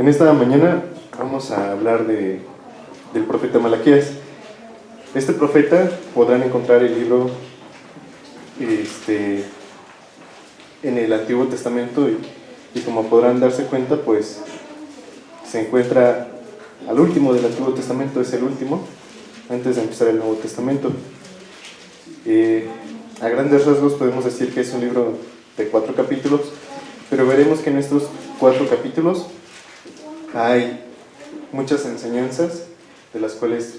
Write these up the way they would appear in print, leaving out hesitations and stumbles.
En esta mañana vamos a hablar del profeta Malaquías. Este profeta podrán encontrar el libro en el Antiguo Testamento y como podrán darse cuenta, pues se encuentra al último del Antiguo Testamento, es el último, antes de empezar el Nuevo Testamento. A grandes rasgos podemos decir que es un libro de 4 capítulos, pero veremos que en estos 4 capítulos hay muchas enseñanzas de las cuales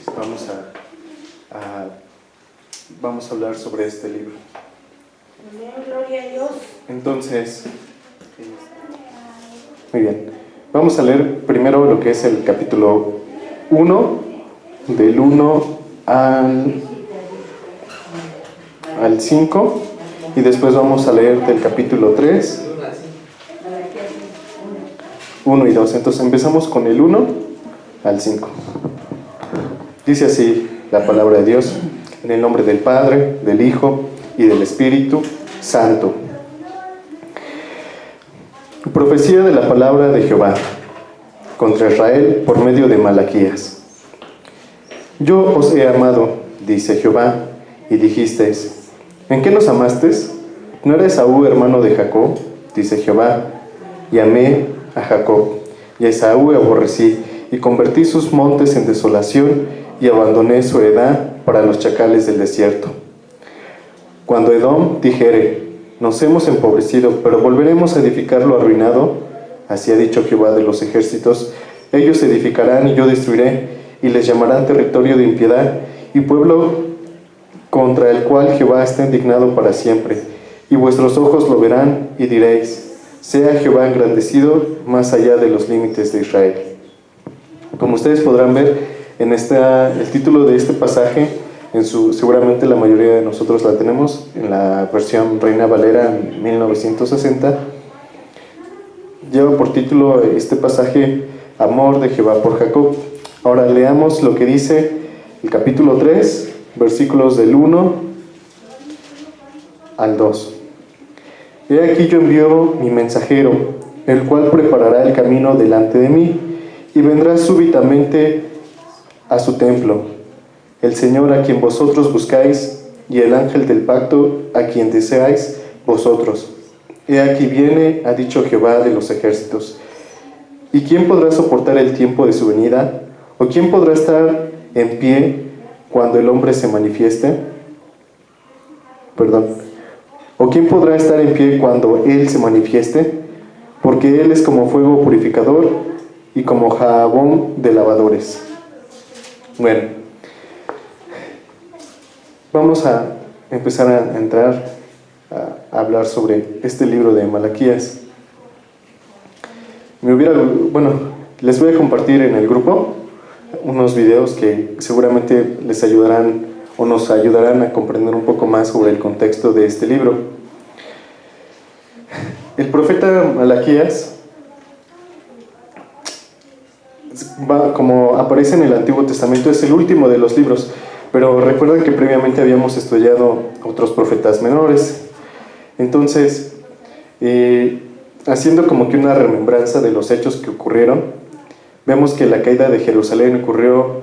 vamos a hablar sobre este libro. Gloria a Dios. Entonces, muy bien, vamos a leer primero lo que es el capítulo 1, del 1 al 5, y después vamos a leer del capítulo 3, 1 y 2. Entonces empezamos con el 1 al 5. Dice así la palabra de Dios: en el nombre del Padre, del Hijo y del Espíritu Santo. Profecía de la palabra de Jehová contra Israel por medio de Malaquías. Yo os he amado, dice Jehová, y dijisteis: ¿en qué nos amasteis? ¿No era Esaú hermano de Jacob? Dice Jehová: y amé a Jacob, y a Esaú aborrecí, y convertí sus montes en desolación, y abandoné su heredad para los chacales del desierto. Cuando Edom dijere: nos hemos empobrecido, pero volveremos a edificar lo arruinado, así ha dicho Jehová de los ejércitos, ellos edificarán y yo destruiré, y les llamarán territorio de impiedad, y pueblo contra el cual Jehová está indignado para siempre. Y vuestros ojos lo verán, y diréis: sea Jehová engrandecido más allá de los límites de Israel. Como ustedes podrán ver, el título de este pasaje, seguramente la mayoría de nosotros la tenemos en la versión Reina Valera 1960, lleva por título este pasaje: Amor de Jehová por Jacob. Ahora leamos lo que dice el capítulo 3, versículos del 1 al 2. He aquí yo envío mi mensajero, el cual preparará el camino delante de mí, y vendrá súbitamente a su templo, el Señor a quien vosotros buscáis, y el ángel del pacto a quien deseáis vosotros. He aquí viene, ha dicho Jehová de los ejércitos. ¿Y quién podrá soportar el tiempo de su venida? ¿O quién podrá estar en pie cuando el hombre se manifieste? ¿O quién podrá estar en pie cuando Él se manifieste? Porque Él es como fuego purificador y como jabón de lavadores. Bueno, vamos a empezar a entrar a hablar sobre este libro de Malaquías. Les voy a compartir en el grupo unos videos que seguramente les ayudarán o nos ayudarán a comprender un poco más sobre el contexto de este libro. El profeta Malaquías, como aparece en el Antiguo Testamento, es el último de los libros, pero recuerden que previamente habíamos estudiado otros profetas menores. Entonces, haciendo como que una remembranza de los hechos que ocurrieron, vemos que la caída de Jerusalén ocurrió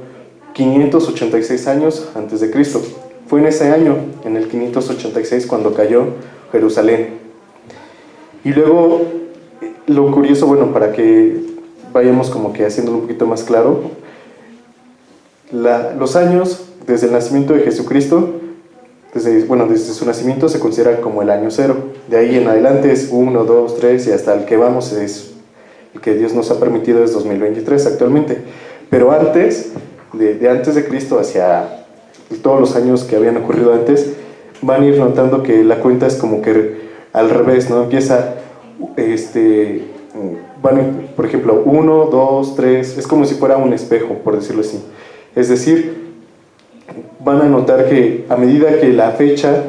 586 años antes de Cristo. Fue en ese año, en el 586, cuando cayó Jerusalén. Y luego, lo curioso, para que vayamos como que haciéndolo un poquito más claro, los años desde el nacimiento de Jesucristo, desde su nacimiento se considera como el año 0. De ahí en adelante es 1, 2, 3 y hasta el que vamos es el que Dios nos ha permitido, es 2023 actualmente. Pero antes de Cristo, hacia todos los años que habían ocurrido antes, van a ir notando que la cuenta es como que al revés, ¿no? Empieza, por ejemplo, 1, 2, 3, es como si fuera un espejo, por decirlo así. Es decir, van a notar que a medida que la fecha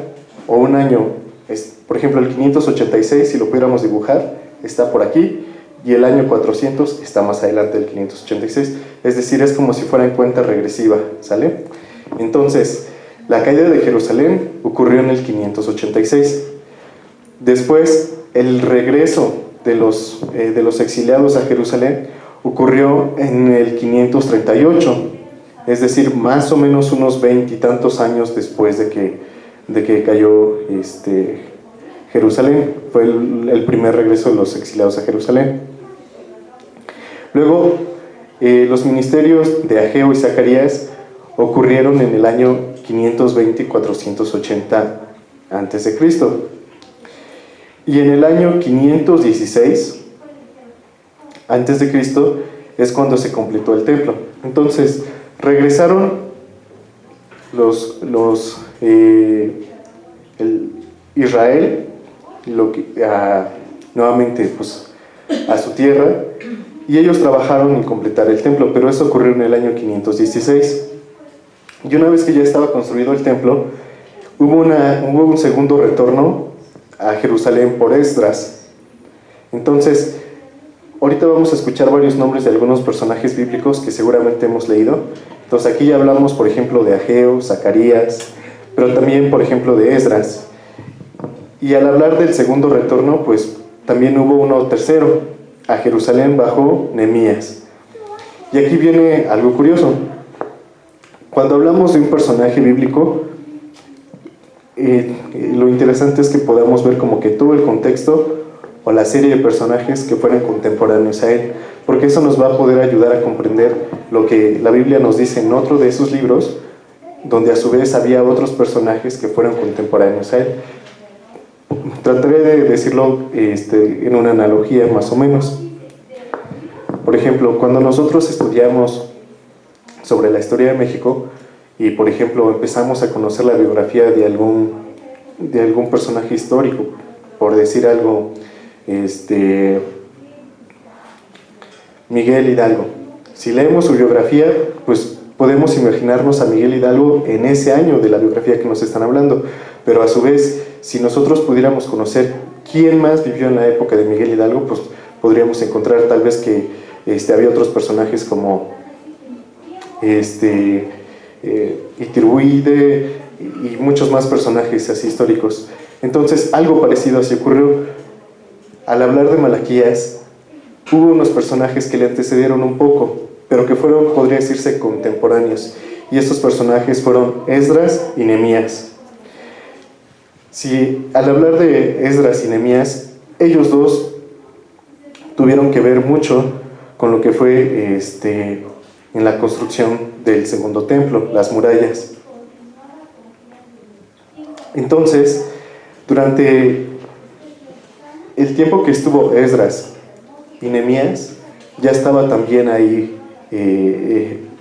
o un año, por ejemplo, el 586, si lo pudiéramos dibujar, está por aquí, y el año 400 está más adelante del 586, es decir, es como si fuera en cuenta regresiva, ¿sale? Entonces, la caída de Jerusalén ocurrió en el 586. Después, el regreso de los exiliados a Jerusalén ocurrió en el 538, es decir, más o menos unos 20 y tantos años después de que cayó Jerusalén. Fue el primer regreso de los exiliados a Jerusalén. Luego, los ministerios de Ageo y Zacarías ocurrieron en el año 520 y 480 a.C. Y en el año 516 a.C. es cuando se completó el templo. Entonces, regresaron Israel nuevamente pues, a su tierra, y ellos trabajaron en completar el templo, pero eso ocurrió en el año 516. Y una vez que ya estaba construido el templo, hubo un segundo retorno a Jerusalén por Esdras. Entonces, ahorita vamos a escuchar varios nombres de algunos personajes bíblicos que seguramente hemos leído. Entonces aquí ya hablamos, por ejemplo, de Ageo, Zacarías, pero también, por ejemplo, de Esdras. Y al hablar del segundo retorno, pues también hubo uno tercero, a Jerusalén bajo Nehemías. Y aquí viene algo curioso. Cuando hablamos de un personaje bíblico, lo interesante es que podamos ver como que todo el contexto o la serie de personajes que fueran contemporáneos a él, porque eso nos va a poder ayudar a comprender lo que la Biblia nos dice en otro de esos libros, donde a su vez había otros personajes que fueron contemporáneos a él. Trataré de decirlo en una analogía más o menos. Por ejemplo, cuando nosotros estudiamos sobre la historia de México y, por ejemplo, empezamos a conocer la biografía de algún personaje histórico, por decir algo, Miguel Hidalgo. Si leemos su biografía, pues podemos imaginarnos a Miguel Hidalgo en ese año de la biografía que nos están hablando, pero a su vez, si nosotros pudiéramos conocer quién más vivió en la época de Miguel Hidalgo, pues podríamos encontrar tal vez que había otros personajes como Iturbide y muchos más personajes así históricos. Entonces, algo parecido así ocurrió. Al hablar de Malaquías, hubo unos personajes que le antecedieron un poco, pero que fueron, podría decirse, contemporáneos. Y estos personajes fueron Esdras y Nehemías. Si al hablar de Esdras y Nehemías, ellos dos tuvieron que ver mucho con lo que fue en la construcción del segundo templo, las murallas. Entonces, durante el tiempo que estuvo Esdras y Nehemías, ya estaba también ahí,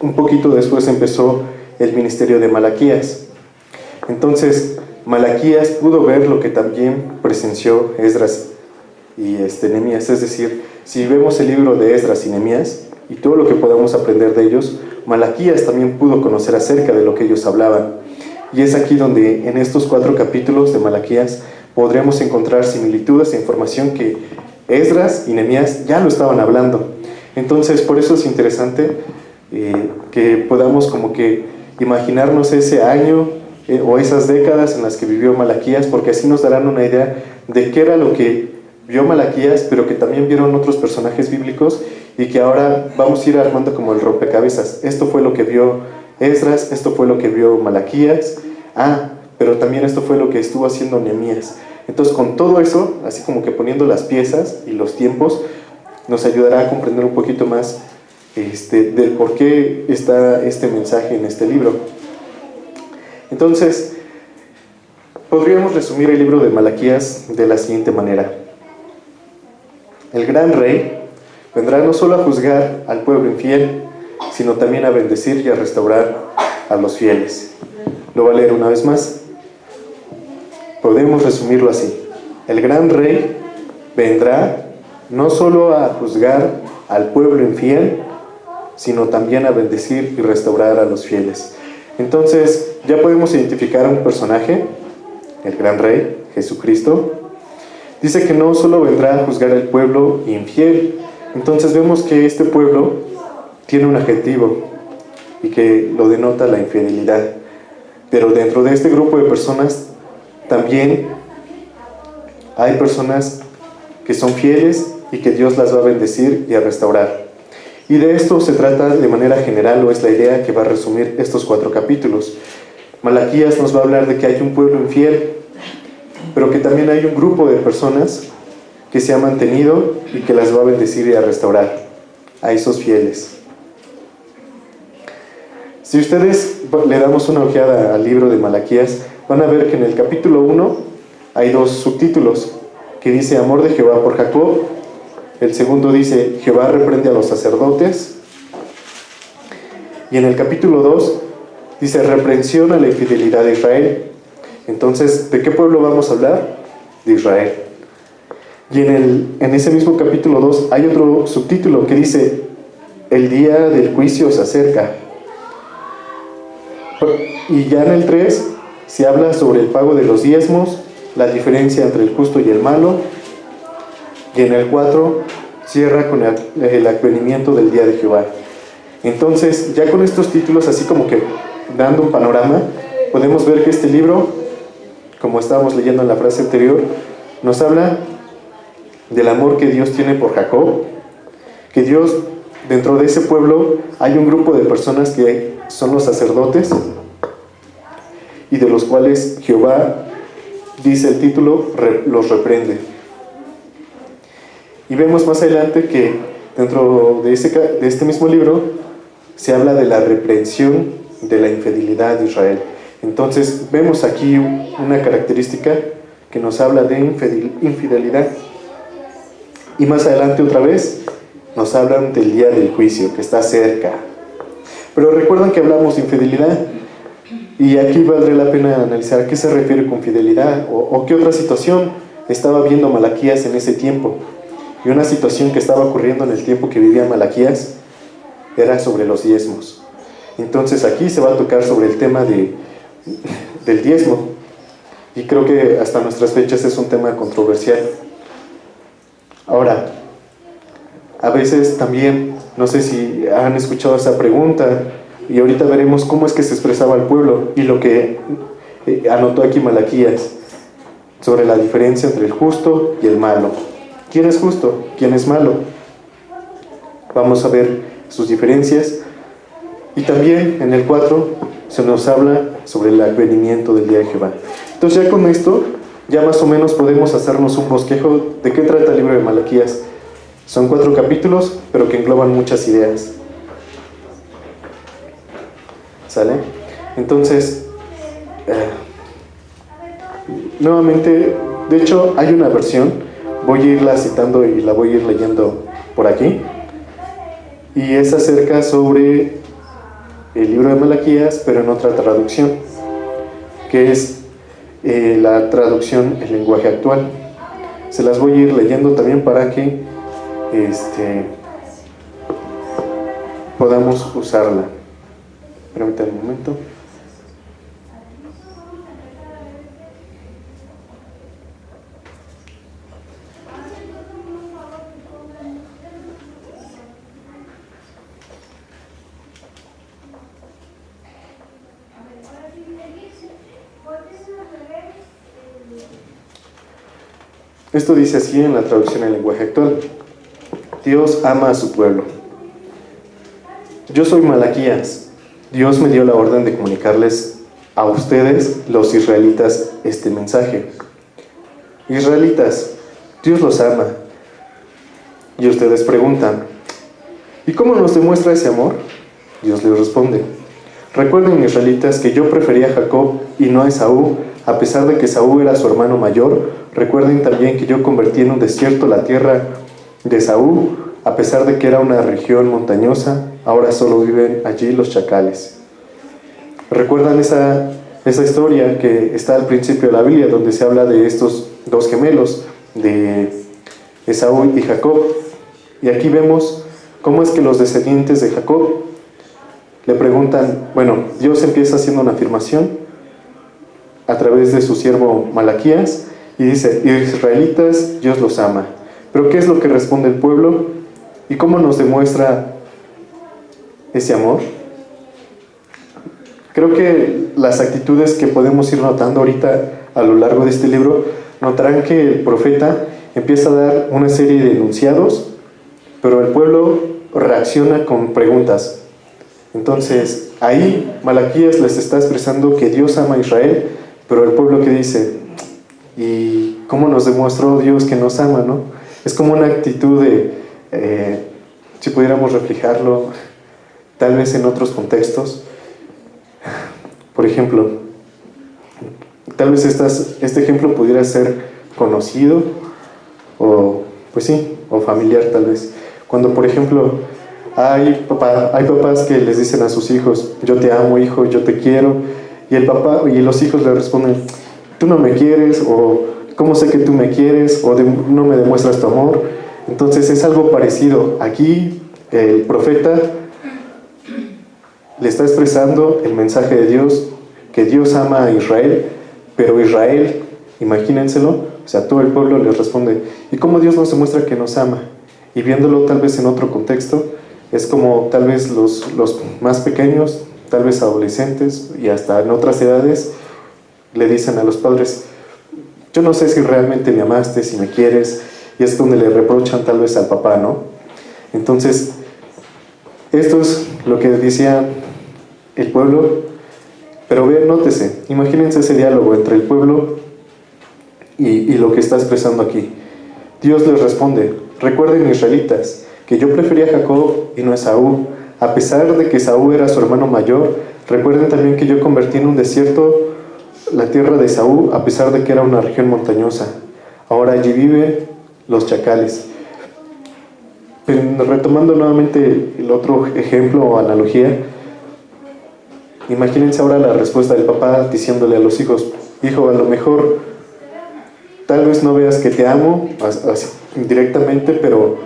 un poquito después empezó el ministerio de Malaquías. Entonces, Malaquías pudo ver lo que también presenció Esdras y Nehemías, es decir, si vemos el libro de Esdras y Nehemías y todo lo que podamos aprender de ellos, Malaquías también pudo conocer acerca de lo que ellos hablaban. Y es aquí donde en estos 4 capítulos de Malaquías podremos encontrar similitudes e información que Esdras y Nehemías ya lo estaban hablando. Entonces, por eso es interesante que podamos como que imaginarnos ese año o esas décadas en las que vivió Malaquías, porque así nos darán una idea de qué era lo que vio Malaquías, pero que también vieron otros personajes bíblicos y que ahora vamos a ir armando como el rompecabezas. Esto fue lo que vio Esdras, esto fue lo que vio Malaquías, pero también esto fue lo que estuvo haciendo Nehemías. Entonces, con todo eso, así como que poniendo las piezas y los tiempos, nos ayudará a comprender un poquito más del por qué está este mensaje en este libro. Entonces, podríamos resumir el libro de Malaquías de la siguiente manera. El gran rey vendrá no solo a juzgar al pueblo infiel, sino también a bendecir y a restaurar a los fieles. Lo voy a leer una vez más. Podemos resumirlo así. El gran rey vendrá no solo a juzgar al pueblo infiel, sino también a bendecir y restaurar a los fieles. Entonces, ya podemos identificar a un personaje, el gran rey, Jesucristo. Dice que no solo vendrá a juzgar al pueblo infiel. Entonces vemos que este pueblo tiene un adjetivo y que lo denota la infidelidad. Pero dentro de este grupo de personas también hay personas que son fieles y que Dios las va a bendecir y a restaurar. Y de esto se trata de manera general, o es la idea que va a resumir estos 4 capítulos. Malaquías nos va a hablar de que hay un pueblo infiel, pero que también hay un grupo de personas que se ha mantenido y que las va a bendecir y a restaurar a esos fieles. Si ustedes le damos una ojeada al libro de Malaquías, van a ver que en el capítulo 1 hay 2 subtítulos, que dice Amor de Jehová por Jacob. El segundo dice Jehová reprende a los sacerdotes. Y en el capítulo 2 dice reprensión a la infidelidad de Israel. Entonces, ¿de qué pueblo vamos a hablar? De Israel. Y en ese mismo capítulo 2 hay otro subtítulo que dice el día del juicio se acerca. Y ya en el 3 se habla sobre el pago de los diezmos, la diferencia entre el justo y el malo. Y en el 4 cierra con el advenimiento del día de Jehová. Entonces, ya con estos títulos, así como que dando un panorama, podemos ver que este libro, como estábamos leyendo en la frase anterior, nos habla del amor que Dios tiene por Jacob, que Dios, dentro de ese pueblo, hay un grupo de personas que son los sacerdotes, y de los cuales Jehová, dice el título, los reprende. Y vemos más adelante que dentro de este mismo libro se habla de la reprensión de la infidelidad de Israel. Entonces vemos aquí una característica que nos habla de infidelidad. Y más adelante otra vez nos hablan del día del juicio, que está cerca. Pero recuerdan que hablamos de infidelidad. Y aquí valdría la pena analizar a qué se refiere con fidelidad o qué otra situación estaba viendo Malaquías en ese tiempo. Y una situación que estaba ocurriendo en el tiempo que vivía Malaquías era sobre los diezmos. Entonces aquí se va a tocar sobre el tema del diezmo. Y creo que hasta nuestras fechas es un tema controversial. Ahora, a veces también, no sé si han escuchado esa pregunta, y ahorita veremos cómo es que se expresaba el pueblo y lo que anotó aquí Malaquías sobre la diferencia entre el justo y el malo. ¿Quién es justo? ¿Quién es malo? Vamos a ver sus diferencias. Y también en el 4 se nos habla sobre el advenimiento del día de Jehová. Entonces ya con esto, ya más o menos podemos hacernos un bosquejo de qué trata el libro de Malaquías. Son 4 capítulos, pero que engloban muchas ideas. ¿Sale? Entonces, nuevamente, de hecho hay una versión, voy a irla citando y la voy a ir leyendo por aquí, y es acerca sobre el libro de Malaquías, pero en otra traducción, que es la traducción en lenguaje actual. Se las voy a ir leyendo también para que podamos usarla. Permítanme un momento. Esto dice así en la traducción en lenguaje actual: Dios ama a su pueblo. Yo soy Malaquías. Dios me dio la orden de comunicarles a ustedes, los israelitas, este mensaje. Israelitas, Dios los ama. Y ustedes preguntan, ¿y cómo nos demuestra ese amor? Dios les responde: recuerden, israelitas, que yo prefería a Jacob y no a Esaú, a pesar de que Esaú era su hermano mayor. Recuerden también que yo convertí en un desierto la tierra de Esaú, a pesar de que era una región montañosa. Ahora solo viven allí los chacales. ¿Recuerdan esa historia que está al principio de la Biblia, donde se habla de estos 2 gemelos, de Esaú y Jacob? Y aquí vemos cómo es que los descendientes de Jacob le preguntan, bueno, Dios empieza haciendo una afirmación a través de su siervo Malaquías y dice: israelitas, Dios los ama. Pero ¿qué es lo que responde el pueblo? ¿Y cómo nos demuestra ese amor? Creo que las actitudes que podemos ir notando ahorita a lo largo de este libro, notarán que el profeta empieza a dar una serie de enunciados, pero el pueblo reacciona con preguntas. Entonces, ahí Malaquías les está expresando que Dios ama a Israel, pero el pueblo que dice, ¿y cómo nos demostró Dios que nos ama, no? Es como una actitud de, si pudiéramos reflejarlo, tal vez en otros contextos. Por ejemplo, tal vez este ejemplo pudiera ser conocido, o pues sí, o familiar tal vez. Cuando, por ejemplo, hay papás que les dicen a sus hijos, yo te amo, hijo, yo te quiero, y el papá y los hijos le responden, tú no me quieres, o ¿cómo sé que tú me quieres? O no me demuestras tu amor. Entonces es algo parecido. Aquí el profeta le está expresando el mensaje de Dios, que Dios ama a Israel, pero Israel, imagínenselo, o sea, todo el pueblo le responde, ¿y cómo Dios nos demuestra que nos ama? Y viéndolo tal vez en otro contexto, es como tal vez los más pequeños, tal vez adolescentes y hasta en otras edades, le dicen a los padres, yo no sé si realmente me amaste, si me quieres, y es donde le reprochan tal vez al papá, ¿no? Entonces, esto es lo que decía el pueblo, pero vean, nótese, imagínense ese diálogo entre el pueblo y lo que está expresando aquí. Dios les responde, recuerden israelitas, que yo preferí a Jacob y no a Esaú, a pesar de que Esaú era su hermano mayor. Recuerden también que yo convertí en un desierto la tierra de Esaú, a pesar de que era una región montañosa. Ahora allí viven los chacales. Pero retomando nuevamente el otro ejemplo o analogía, imagínense ahora la respuesta del papá diciéndole a los hijos, hijo, a lo mejor tal vez no veas que te amo así, indirectamente, pero,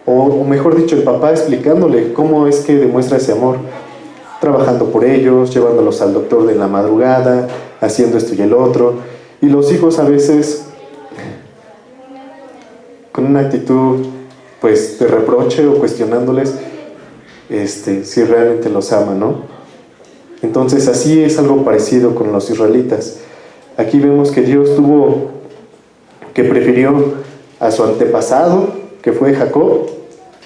o mejor dicho, el papá explicándole cómo es que demuestra ese amor, trabajando por ellos, llevándolos al doctor de la madrugada, haciendo esto y el otro, y los hijos a veces con una actitud pues de reproche o cuestionándoles si realmente los ama, ¿no? Entonces así es algo parecido con los israelitas. Aquí vemos que Dios que prefirió a su antepasado, que fue Jacob,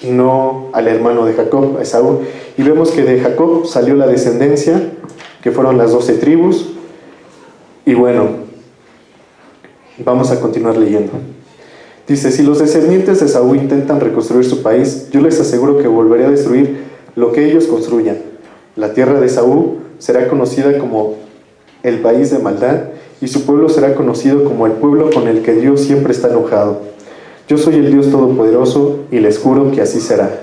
y no al hermano de Jacob, a Esaú. Y vemos que de Jacob salió la descendencia, que fueron las 12 tribus. Y bueno, vamos a continuar leyendo. Dice, si los descendientes de Esaú intentan reconstruir su país, yo les aseguro que volveré a destruir lo que ellos construyan. La tierra de Esaú será conocida como el país de maldad, y su pueblo será conocido como el pueblo con el que Dios siempre está enojado. Yo soy el Dios Todopoderoso y les juro que así será.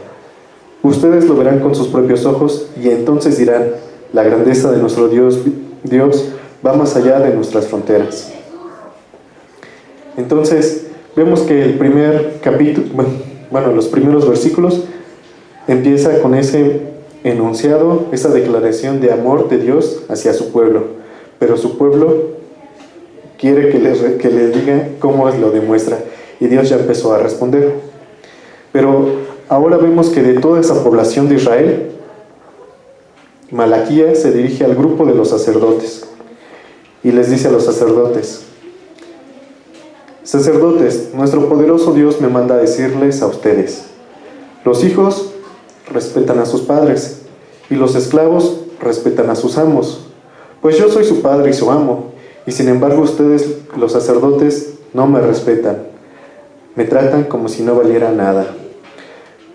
Ustedes lo verán con sus propios ojos y entonces dirán, la grandeza de nuestro Dios va más allá de nuestras fronteras. Entonces, vemos que el primer capítulo, los primeros versículos empieza con ese enunciado, esa declaración de amor de Dios hacia su pueblo, pero su pueblo quiere que le diga cómo lo demuestra, y Dios ya empezó a responder. Pero ahora vemos que de toda esa población de Israel, Malaquías se dirige al grupo de los sacerdotes y les dice a los sacerdotes, sacerdotes, nuestro poderoso Dios me manda a decirles a ustedes, los hijos respetan a sus padres y los esclavos respetan a sus amos, pues yo soy su padre y su amo, y sin embargo ustedes, los sacerdotes, no me respetan, me tratan como si no valiera nada.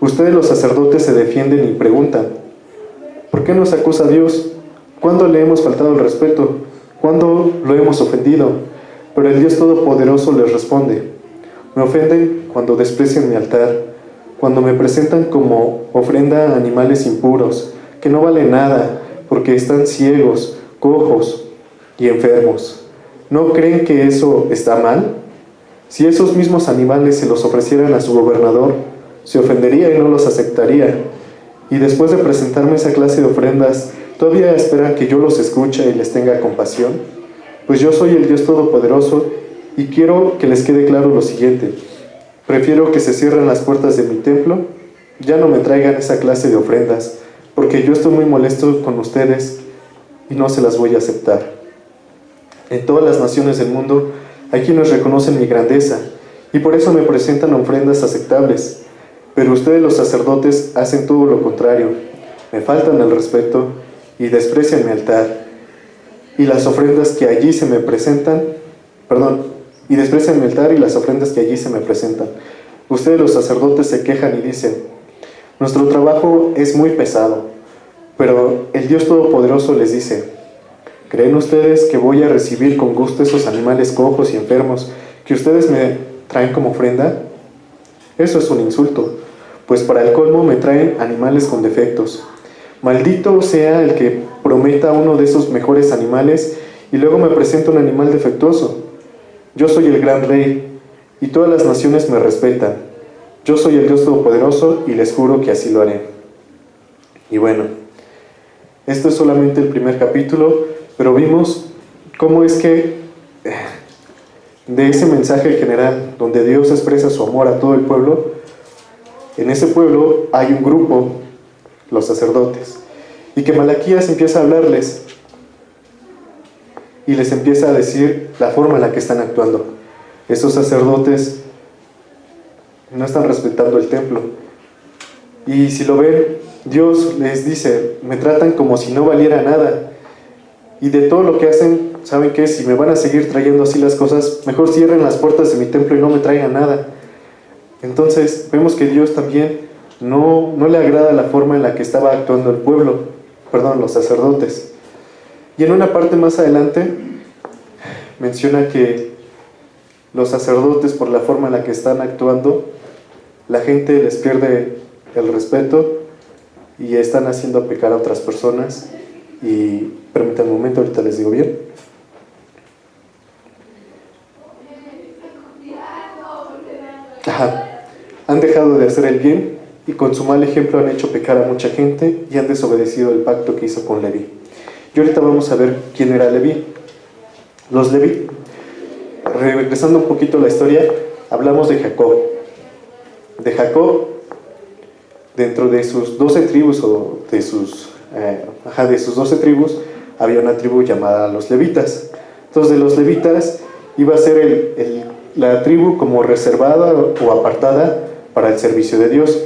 Ustedes los sacerdotes se defienden y preguntan, ¿por qué nos acusa Dios? ¿Cuándo le hemos faltado el respeto? ¿Cuándo lo hemos ofendido? Pero el Dios Todopoderoso les responde, me ofenden cuando desprecian mi altar, cuando me presentan como ofrenda a animales impuros, que no valen nada, porque están ciegos, cojos y enfermos. ¿No creen que eso está mal? Si esos mismos animales se los ofrecieran a su gobernador, se ofendería y no los aceptaría. Y después de presentarme esa clase de ofrendas, ¿todavía esperan que yo los escuche y les tenga compasión? Pues yo soy el Dios Todopoderoso y quiero que les quede claro lo siguiente. Prefiero que se cierren las puertas de mi templo, ya no me traigan esa clase de ofrendas, porque yo estoy muy molesto con ustedes y no se las voy a aceptar. En todas las naciones del mundo hay quienes reconocen mi grandeza y por eso me presentan ofrendas aceptables. Pero ustedes los sacerdotes hacen todo lo contrario, me faltan el respeto y desprecian mi altar y las ofrendas que allí se me presentan, y desprecian mi altar y las ofrendas que allí se me presentan. Ustedes los sacerdotes se quejan y dicen, nuestro trabajo es muy pesado, pero el Dios Todopoderoso les dice, ¿creen ustedes que voy a recibir con gusto esos animales cojos y enfermos que ustedes me traen como ofrenda? Eso es un insulto, pues para el colmo me traen animales con defectos. Maldito sea el que prometa uno de esos mejores animales y luego me presenta un animal defectuoso. Yo soy el gran rey y todas las naciones me respetan. Yo soy el Dios Todopoderoso y les juro que así lo haré. Y bueno, esto es solamente el primer capítulo, pero vimos cómo es que de ese mensaje general donde Dios expresa su amor a todo el pueblo, en ese pueblo hay un grupo, los sacerdotes, y que Malaquías empieza a hablarles y les empieza a decir la forma en la que están actuando. Esos sacerdotes no están respetando el templo, y si lo ven, Dios les dice, me tratan como si no valiera nada, y de todo lo que hacen, ¿saben qué? Si me van a seguir trayendo así las cosas, mejor cierren las puertas de mi templo y no me traigan nada. Entonces vemos que Dios también no le agrada la forma en la que estaba actuando el pueblo, los sacerdotes. Y en una parte más adelante menciona que los sacerdotes, por la forma en la que están actuando, la gente les pierde el respeto y están haciendo pecar a otras personas. Y permítanme un momento, ahorita les digo bien. Han dejado de hacer el bien y con su mal ejemplo han hecho pecar a mucha gente y han desobedecido el pacto que hizo con Leví. Y ahorita vamos a ver quién era Leví. Los Leví, regresando un poquito a la historia, hablamos de Jacob. De Jacob, dentro de sus 12 tribus, o de sus 12 tribus, había una tribu llamada los levitas. Entonces de los levitas iba a ser la tribu como reservada o apartada para el servicio de Dios.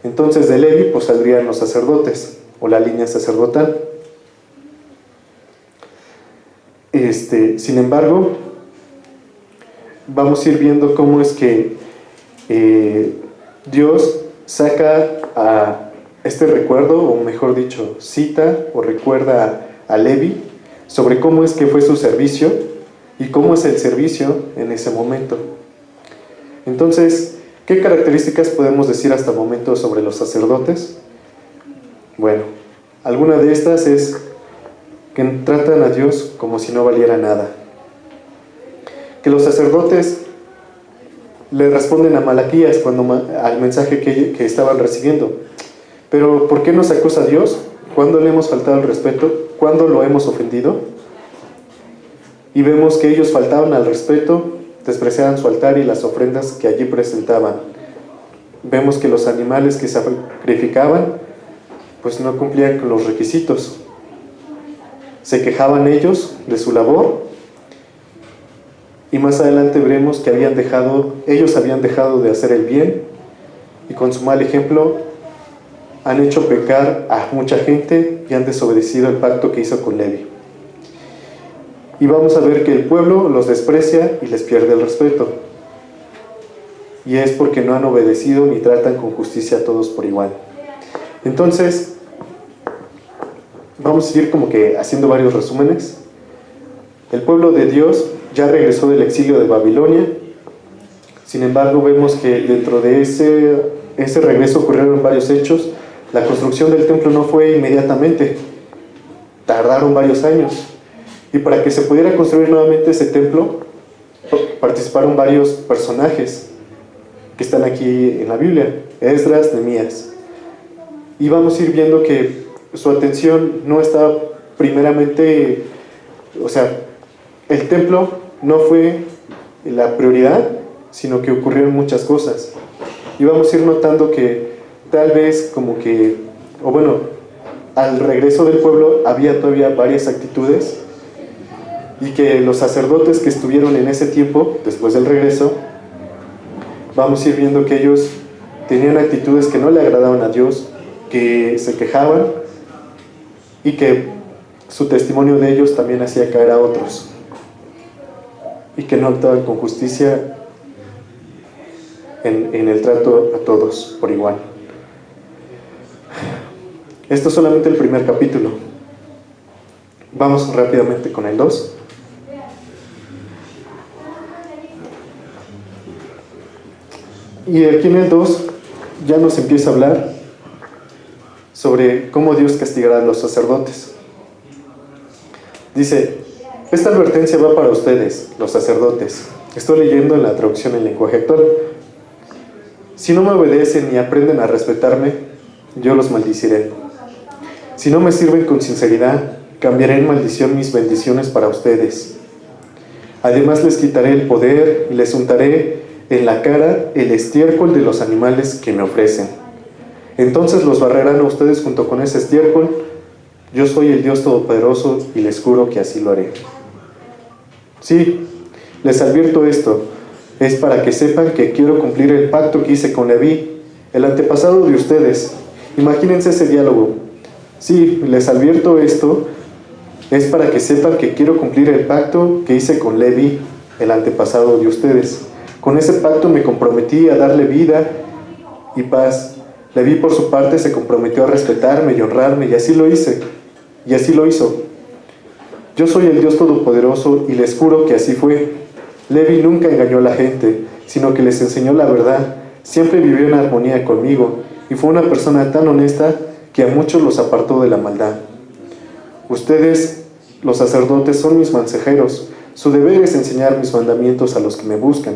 Entonces de Levi pues saldrían los sacerdotes o la línea sacerdotal. Sin embargo, vamos a ir viendo cómo es que Dios saca a este recuerdo, o mejor dicho, cita o recuerda a Levi sobre cómo es que fue su servicio y cómo es el servicio en ese momento. Entonces, ¿qué características podemos decir hasta el momento sobre los sacerdotes? Bueno, alguna de estas es que tratan a Dios como si no valiera nada. Que los sacerdotes le responden a Malaquías al mensaje que estaban recibiendo. Pero ¿por qué nos acusa Dios? ¿Cuándo le hemos faltado el respeto? ¿Cuándo lo hemos ofendido? Y vemos que ellos faltaban al respeto, despreciaban su altar y las ofrendas que allí presentaban. Vemos que los animales que sacrificaban pues no cumplían con los requisitos. Se quejaban ellos de su labor, y más adelante veremos que ellos habían dejado de hacer el bien, y con su mal ejemplo han hecho pecar a mucha gente y han desobedecido el pacto que hizo con Levi. Y vamos a ver que el pueblo los desprecia y les pierde el respeto. Y es porque no han obedecido ni tratan con justicia a todos por igual. Entonces, vamos a ir como que haciendo varios resúmenes. El pueblo de Dios ya regresó del exilio de Babilonia. Sin embargo, vemos que dentro de ese regreso ocurrieron varios hechos. La construcción del templo no fue inmediatamente, tardaron varios años. Y para que se pudiera construir nuevamente ese templo, participaron varios personajes que están aquí en la Biblia, Esdras, Nehemías. Y vamos a ir viendo que su atención no estaba primeramente, el templo no fue la prioridad, sino que ocurrieron muchas cosas. Y vamos a ir notando que tal vez al regreso del pueblo había todavía varias actitudes, y que los sacerdotes que estuvieron en ese tiempo, después del regreso, vamos a ir viendo que ellos tenían actitudes que no le agradaban a Dios, que se quejaban y que su testimonio de ellos también hacía caer a otros y que no actuaban con justicia en el trato a todos por igual. Esto es solamente el primer capítulo. Vamos rápidamente con el 2. Y aquí en el 2 ya nos empieza a hablar sobre cómo Dios castigará a los sacerdotes. Dice: esta advertencia va para ustedes, los sacerdotes. Estoy leyendo en la traducción en lenguaje actual. Si no me obedecen y aprenden a respetarme, yo los maldiciré. Si no me sirven con sinceridad, cambiaré en maldición mis bendiciones para ustedes. Además les quitaré el poder y les untaré en la cara el estiércol de los animales que me ofrecen. Entonces los barrerán a ustedes junto con ese estiércol. Yo soy el Dios Todopoderoso y les juro que así lo haré. Sí, les advierto esto, es para que sepan que quiero cumplir el pacto que hice con Leví, el antepasado de ustedes. Imagínense ese diálogo. Sí, les advierto esto, es para que sepan que quiero cumplir el pacto que hice con Leví, el antepasado de ustedes. Con ese pacto me comprometí a darle vida y paz. Leví, por su parte, se comprometió a respetarme y honrarme, y así lo hice. Y así lo hizo. Yo soy el Dios Todopoderoso y les juro que así fue. Leví nunca engañó a la gente, sino que les enseñó la verdad. Siempre vivió en armonía conmigo y fue una persona tan honesta que a muchos los apartó de la maldad. Ustedes, los sacerdotes, son mis mensajeros. Su deber es enseñar mis mandamientos a los que me buscan.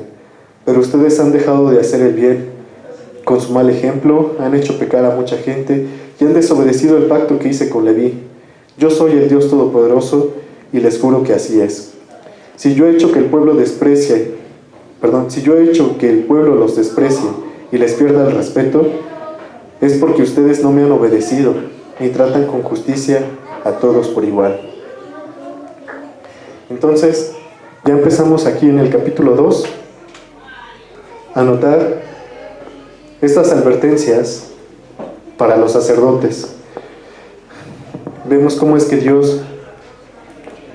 Pero ustedes han dejado de hacer el bien. Con su mal ejemplo han hecho pecar a mucha gente y han desobedecido el pacto que hice con Leví. Yo soy el Dios Todopoderoso y les juro que así es. Si yo he hecho que el pueblo los desprecie y les pierda el respeto, es porque ustedes no me han obedecido ni tratan con justicia a todos por igual. Entonces, ya empezamos aquí en el capítulo 2 a notar estas advertencias para los sacerdotes. Vemos cómo es que Dios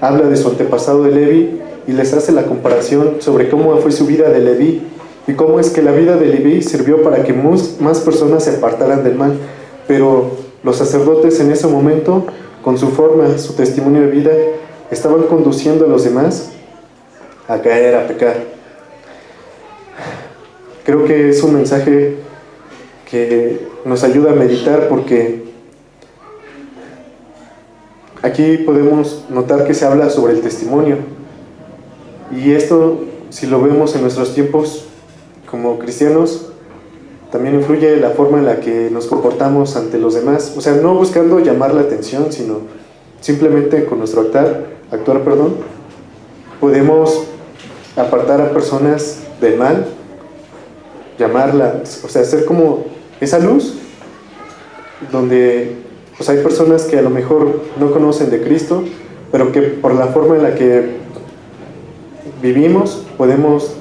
habla de su antepasado de Leví y les hace la comparación sobre cómo fue su vida de Leví y cómo es que la vida de Leví sirvió para que más personas se apartaran del mal. Pero los sacerdotes en ese momento, con su forma, su testimonio de vida, estaban conduciendo a los demás a caer, a pecar. Creo que es un mensaje que nos ayuda a meditar, porque aquí podemos notar que se habla sobre el testimonio. Y esto, si lo vemos en nuestros tiempos como cristianos, también influye la forma en la que nos comportamos ante los demás. O sea, no buscando llamar la atención, sino simplemente con nuestro actuar, podemos apartar a personas del mal, llamarlas, o sea, ser como esa luz donde pues hay personas que a lo mejor no conocen de Cristo, pero que por la forma en la que vivimos podemos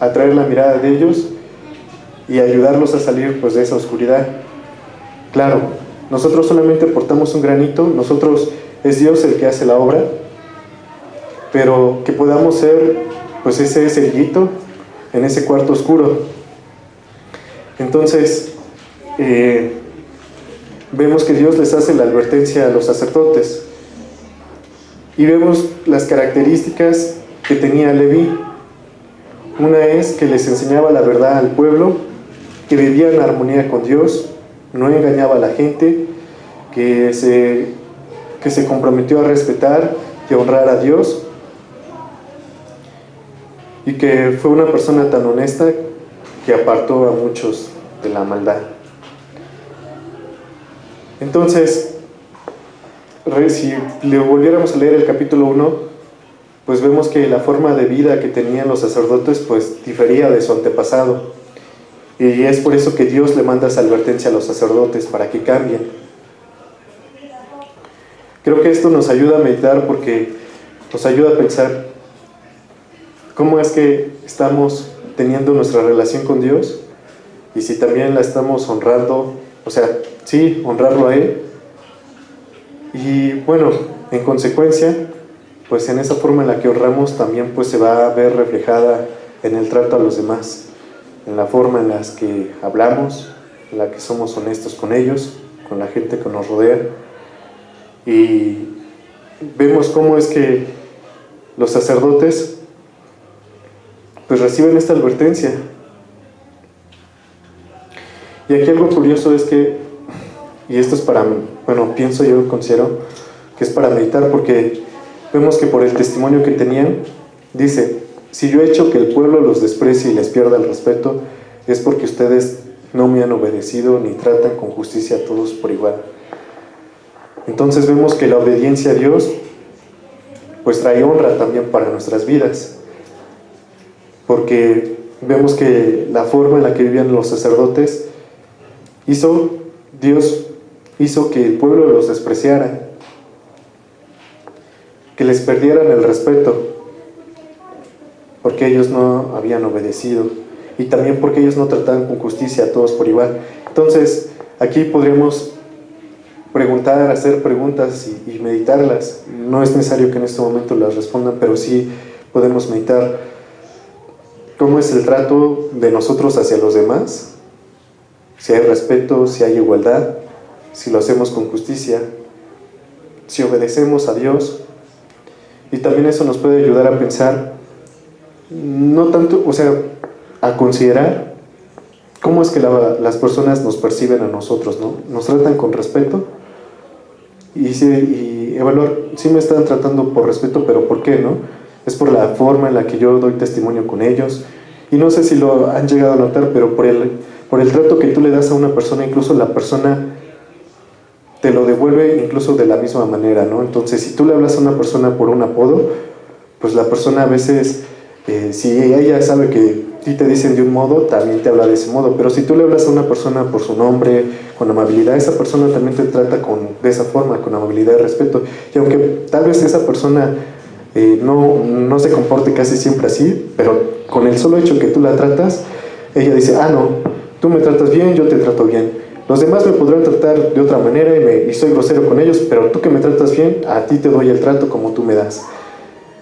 atraer la mirada de ellos y ayudarlos a salir pues de esa oscuridad. Claro, nosotros solamente aportamos un granito, es Dios el que hace la obra, pero que podamos ser pues ese cerillito en ese cuarto oscuro. Entonces vemos que Dios les hace la advertencia a los sacerdotes y vemos las características que tenía Leví. Una es que les enseñaba la verdad al pueblo, que vivía en armonía con Dios, no engañaba a la gente, que se comprometió a respetar y a honrar a Dios, y que fue una persona tan honesta que apartó a muchos de la maldad. Entonces, si le volviéramos a leer el capítulo 1, pues vemos que la forma de vida que tenían los sacerdotes pues difería de su antepasado, y es por eso que Dios le manda esa advertencia a los sacerdotes para que cambien. Creo que esto nos ayuda a meditar, porque nos ayuda a pensar cómo es que estamos teniendo nuestra relación con Dios y si también la estamos honrando, o sea, sí, honrarlo a Él. Y bueno, en consecuencia, pues en esa forma en la que honramos también pues se va a ver reflejada en el trato a los demás, en la forma en la que hablamos, en la que somos honestos con ellos, con la gente que nos rodea. Y vemos cómo es que los sacerdotes pues reciben esta advertencia. Y aquí algo curioso es que, y esto es para, bueno, pienso yo, considero que es para meditar, porque vemos que por el testimonio que tenían, dice: si yo he hecho que el pueblo los desprecie y les pierda el respeto, es porque ustedes no me han obedecido ni tratan con justicia a todos por igual. Entonces vemos que la obediencia a Dios pues trae honra también para nuestras vidas, porque vemos que la forma en la que vivían los sacerdotes Dios hizo que el pueblo los despreciara, que les perdieran el respeto, porque ellos no habían obedecido, y también porque ellos no trataban con justicia a todos por igual. Entonces, aquí podríamos preguntar, hacer preguntas y meditarlas. No es necesario que en este momento las respondan, pero sí podemos meditar cómo es el trato de nosotros hacia los demás, si hay respeto, si hay igualdad, si lo hacemos con justicia, si obedecemos a Dios. Y también eso nos puede ayudar a pensar, no tanto, o sea, a considerar cómo es que las personas nos perciben a nosotros, ¿no? ¿Nos tratan con respeto? Y evaluar, sí me están tratando por respeto, pero ¿por qué, no? Es por la forma en la que yo doy testimonio con ellos. Y no sé si lo han llegado a notar, pero por el trato que tú le das a una persona, incluso la persona te lo devuelve incluso de la misma manera, ¿no? Entonces, si tú le hablas a una persona por un apodo, pues la persona a veces, si ella sabe que a ti te dicen de un modo, también te habla de ese modo. Pero si tú le hablas a una persona por su nombre, con amabilidad, esa persona también te trata de esa forma, con amabilidad y respeto. Y aunque tal vez esa persona no se comporte casi siempre así, pero con el solo hecho que tú la tratas, ella dice: ah, no, tú me tratas bien, yo te trato bien. Los demás me podrán tratar de otra manera y soy grosero con ellos, pero tú que me tratas bien, a ti te doy el trato como tú me das.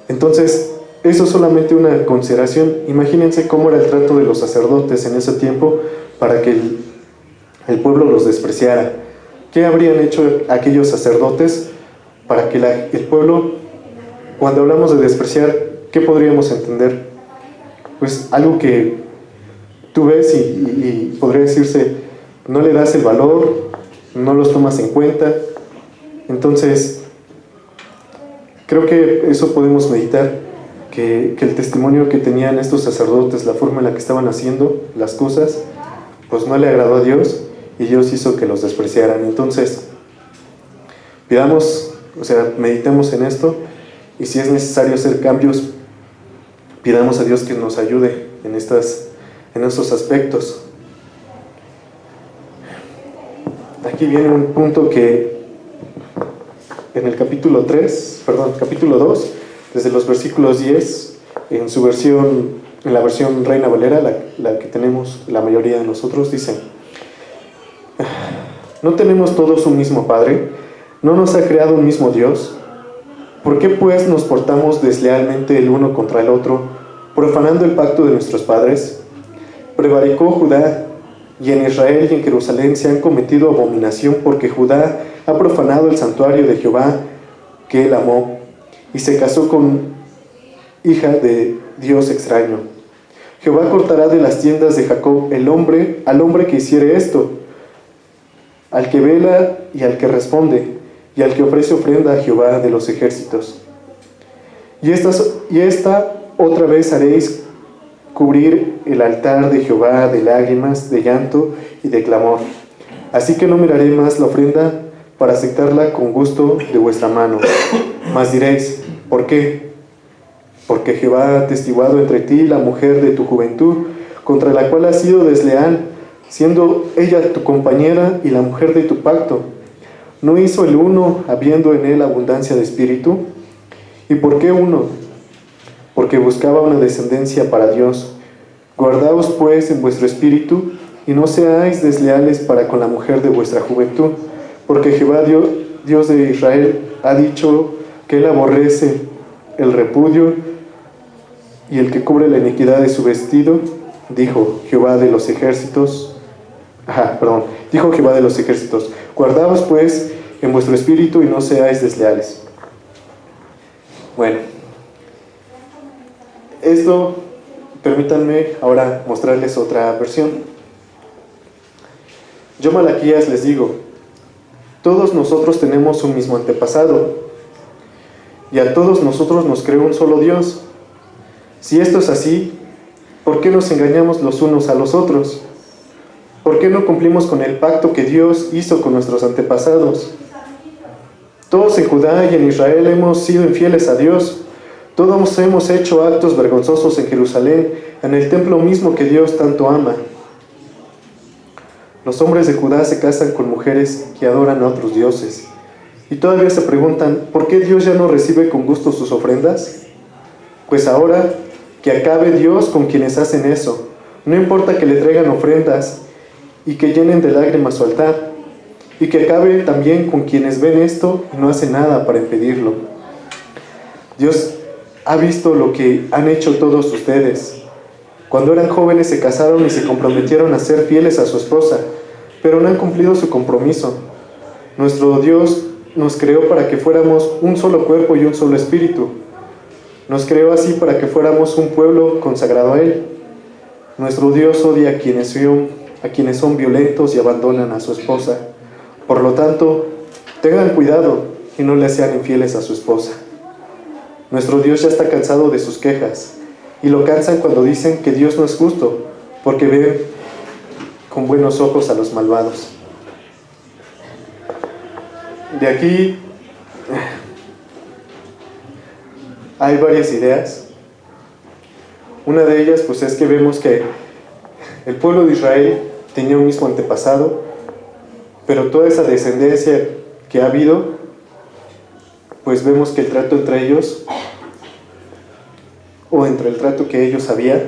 Entonces, eso es solamente una consideración. Imagínense cómo era el trato de los sacerdotes en ese tiempo para que el pueblo los despreciara. ¿Qué habrían hecho aquellos sacerdotes para que el pueblo, cuando hablamos de despreciar, qué podríamos entender? Pues algo que tú ves y podría decirse: no le das el valor, no los tomas en cuenta. Entonces, creo que eso podemos meditar, que el testimonio que tenían estos sacerdotes, la forma en la que estaban haciendo las cosas, pues no le agradó a Dios, y Dios hizo que los despreciaran. Entonces, pidamos, o sea, meditemos en esto, y si es necesario hacer cambios, pidamos a Dios que nos ayude en estos aspectos. Aquí viene un punto que en el capítulo 2, desde los versículos 10, en la versión Reina Valera, la que tenemos la mayoría de nosotros, dice: ¿no tenemos todos un mismo Padre? ¿No nos ha creado un mismo Dios? ¿Por qué pues nos portamos deslealmente el uno contra el otro, profanando el pacto de nuestros padres? Prevaricó Judá, y en Israel y en Jerusalén se han cometido abominación, porque Judá ha profanado el santuario de Jehová que él amó, y se casó con hija de Dios extraño. Jehová cortará de las tiendas de Jacob al hombre que hiciere esto, al que vela y al que responde, y al que ofrece ofrenda a Jehová de los ejércitos. Y esta otra vez haréis cubrir el altar de Jehová de lágrimas, de llanto y de clamor. Así que no miraré más la ofrenda para aceptarla con gusto de vuestra mano. Mas diréis: ¿por qué? Porque Jehová ha atestiguado entre ti la mujer de tu juventud, contra la cual has sido desleal, siendo ella tu compañera y la mujer de tu pacto. ¿No hizo el uno, habiendo en él abundancia de espíritu? ¿Y por qué uno? Porque buscaba una descendencia para Dios. Guardaos pues en vuestro espíritu, y no seáis desleales para con la mujer de vuestra juventud, porque Jehová Dios de Israel ha dicho que él aborrece el repudio y el que cubre la iniquidad de su vestido, dijo Jehová de los ejércitos. Dijo Jehová de los ejércitos: guardaos pues en vuestro espíritu y no seáis desleales. Bueno, esto, permítanme ahora mostrarles otra versión. Yo, Malaquías, les digo: todos nosotros tenemos un mismo antepasado, y a todos nosotros nos creó un solo Dios. Si esto es así, ¿por qué nos engañamos los unos a los otros? ¿Por qué no cumplimos con el pacto que Dios hizo con nuestros antepasados? Todos en Judá y en Israel hemos sido infieles a Dios. Todos hemos hecho actos vergonzosos en Jerusalén, en el templo mismo que Dios tanto ama. Los hombres de Judá se casan con mujeres que adoran a otros dioses. Y todavía se preguntan: ¿por qué Dios ya no recibe con gusto sus ofrendas? Pues ahora que acabe Dios con quienes hacen eso. No importa que le traigan ofrendas y que llenen de lágrimas su altar, y que acabe también con quienes ven esto y no hacen nada para impedirlo. Dios ha visto lo que han hecho todos ustedes. Cuando eran jóvenes se casaron y se comprometieron a ser fieles a su esposa, pero no han cumplido su compromiso. Nuestro Dios nos creó para que fuéramos un solo cuerpo y un solo espíritu. Nos creó así para que fuéramos un pueblo consagrado a Él. Nuestro Dios odia a quienes son violentos y abandonan a su esposa. Por lo tanto, tengan cuidado y no le sean infieles a su esposa. Nuestro Dios ya está cansado de sus quejas, y lo cansan cuando dicen que Dios no es justo, porque ve con buenos ojos a los malvados. De aquí hay varias ideas. Una de ellas pues es que vemos que el pueblo de Israel tenía un mismo antepasado, pero toda esa descendencia que ha habido, pues vemos que el trato entre ellos, o entre el trato que ellos había,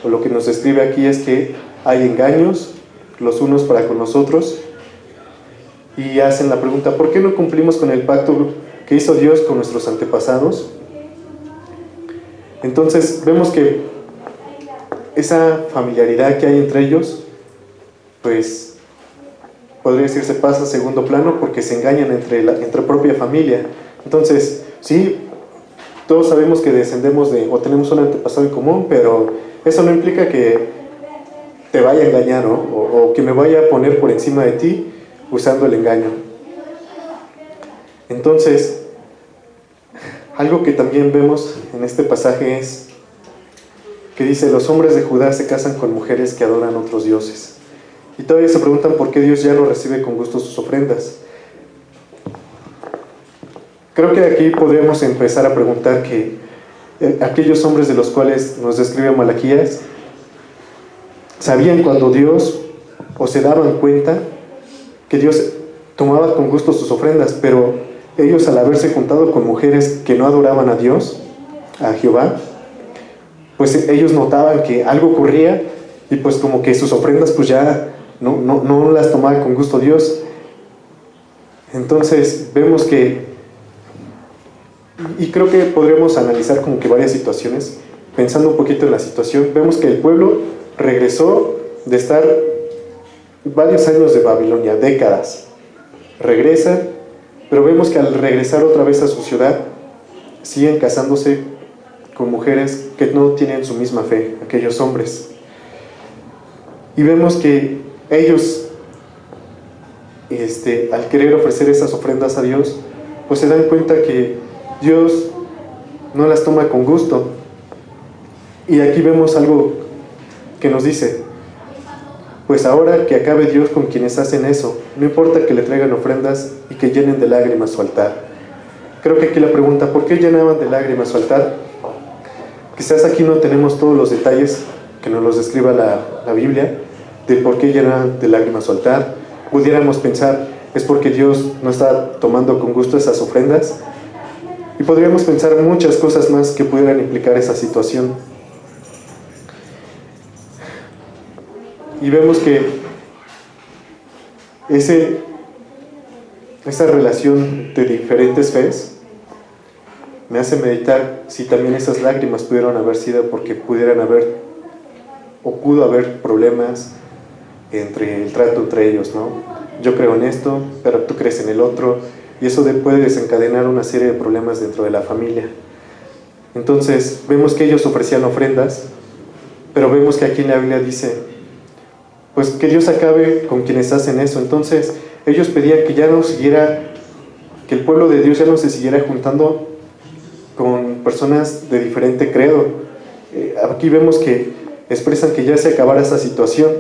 o lo que nos describe aquí es que hay engaños los unos para con los otros, y hacen la pregunta: ¿por qué no cumplimos con el pacto que hizo Dios con nuestros antepasados? Entonces vemos que esa familiaridad que hay entre ellos, pues podría decirse pasa a segundo plano, porque se engañan entre propia familia. Entonces, sí, todos sabemos que descendemos o tenemos un antepasado en común, pero eso no implica que te vaya a engañar, ¿no? o que me vaya a poner por encima de ti usando el engaño. Entonces, algo que también vemos en este pasaje es que dice: los hombres de Judá se casan con mujeres que adoran a otros dioses. Y todavía se preguntan por qué Dios ya no recibe con gusto sus ofrendas. Creo que aquí podríamos empezar a preguntar que aquellos hombres de los cuales nos describe Malaquías sabían cuando Dios, o se daban cuenta que Dios tomaba con gusto sus ofrendas, pero ellos, al haberse juntado con mujeres que no adoraban a Dios, a Jehová, pues ellos notaban que algo ocurría, y pues como que sus ofrendas pues ya no las tomaba con gusto Dios. Entonces vemos que, y creo que podremos analizar como que varias situaciones. Pensando un poquito en la situación, vemos que el pueblo regresó de estar varios años de Babilonia, décadas. Regresan, pero vemos que al regresar otra vez a su ciudad, siguen casándose con mujeres que no tienen su misma fe, aquellos hombres. Y vemos que ellos, al querer ofrecer esas ofrendas a Dios, pues se dan cuenta que Dios no las toma con gusto. Y aquí vemos algo que nos dice: pues ahora que acabe Dios con quienes hacen eso, no importa que le traigan ofrendas y que llenen de lágrimas su altar. Creo que aquí la pregunta: ¿por qué llenaban de lágrimas su altar? Quizás aquí no tenemos todos los detalles que nos los describa la Biblia, de por qué llenaban de lágrimas su altar. Pudiéramos pensar: es porque Dios no está tomando con gusto esas ofrendas. Y podríamos pensar muchas cosas más que pudieran implicar esa situación. Y vemos que esa relación de diferentes fes me hace meditar si también esas lágrimas pudieron haber sido porque pudieran haber o pudo haber problemas entre el trato entre ellos, ¿no? Yo creo en esto, pero tú crees en el otro, y eso puede desencadenar una serie de problemas dentro de la familia. Entonces vemos que ellos ofrecían ofrendas, pero vemos que aquí en la Biblia dice pues que Dios acabe con quienes hacen eso. Entonces ellos pedían que ya no siguiera, que el pueblo de Dios ya no se siguiera juntando con personas de diferente credo. Aquí vemos que expresan que ya se acabara esa situación.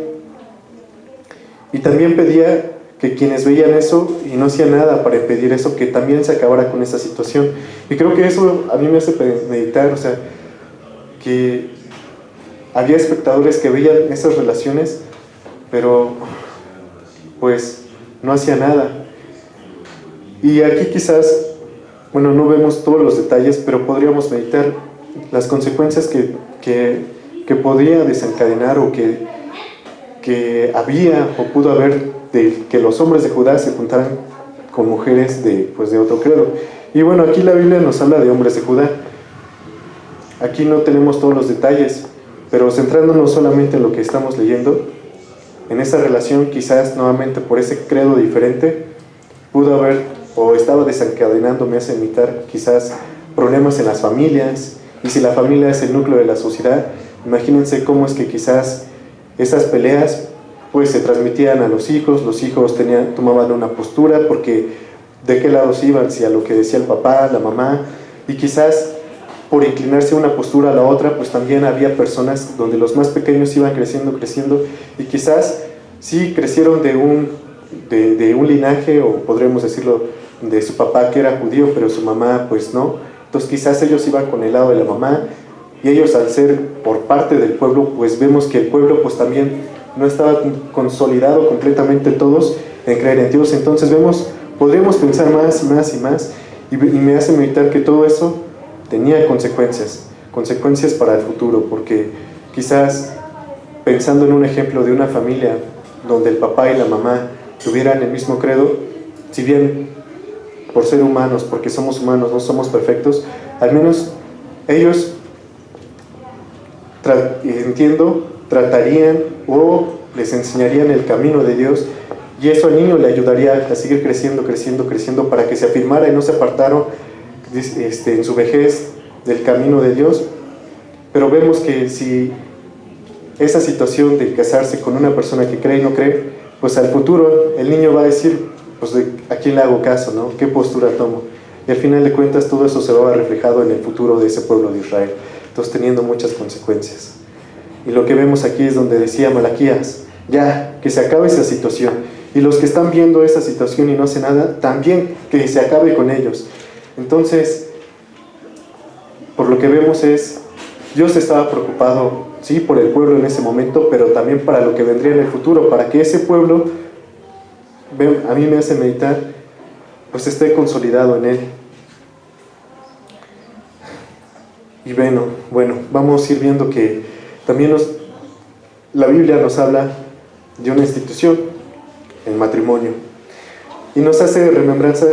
Y también pedía que quienes veían eso y no hacían nada para impedir eso, que también se acabara con esa situación. Y creo que eso a mí me hace meditar, o sea, que había espectadores que veían esas relaciones, pero pues no hacía nada. Y aquí quizás, bueno, no vemos todos los detalles, pero podríamos meditar las consecuencias que podría desencadenar o que había o pudo haber de que los hombres de Judá se juntaran con mujeres de otro credo. Y bueno, aquí la Biblia nos habla de hombres de Judá. Aquí no tenemos todos los detalles, pero centrándonos solamente en lo que estamos leyendo, en esa relación quizás nuevamente por ese credo diferente pudo haber o estaba desencadenando, me hace imitar quizás problemas en las familias. Y si la familia es el núcleo de la sociedad, imagínense cómo es que quizás esas peleas pues se transmitían a los hijos tomaban una postura porque de qué lados iban, si a lo que decía el papá, la mamá, y quizás por inclinarse a una postura a la otra, pues también había personas donde los más pequeños iban creciendo, y quizás sí crecieron de un linaje, o podríamos decirlo, de su papá que era judío, pero su mamá pues no. Entonces quizás ellos iban con el lado de la mamá, y ellos al ser por parte del pueblo, pues vemos que el pueblo pues también no estaba consolidado completamente todos en creer en Dios. Entonces podríamos pensar más y más y más, y me hace meditar que todo eso tenía consecuencias para el futuro, porque quizás pensando en un ejemplo de una familia donde el papá y la mamá tuvieran el mismo credo, si bien por ser humanos, porque somos humanos, no somos perfectos, al menos ellos tratarían o les enseñarían el camino de Dios, y eso al niño le ayudaría a seguir creciendo para que se afirmara y no se apartara en su vejez del camino de Dios. Pero vemos que si esa situación de casarse con una persona que cree y no cree, pues al futuro el niño va a decir, pues ¿a quién le hago caso, no? ¿Qué postura tomo? Y al final de cuentas todo eso se va a ver reflejado en el futuro de ese pueblo de Israel, entonces teniendo muchas consecuencias. Y lo que vemos aquí es donde decía Malaquías, ya, que se acabe esa situación, y los que están viendo esa situación y no hacen nada, también que se acabe con ellos. Entonces, por lo que vemos es, Dios estaba preocupado, sí, por el pueblo en ese momento, pero también para lo que vendría en el futuro, para que ese pueblo, a mí me hace meditar, pues esté consolidado en él. Y bueno, vamos a ir viendo que también la Biblia nos habla de una institución, el matrimonio, y nos hace remembranza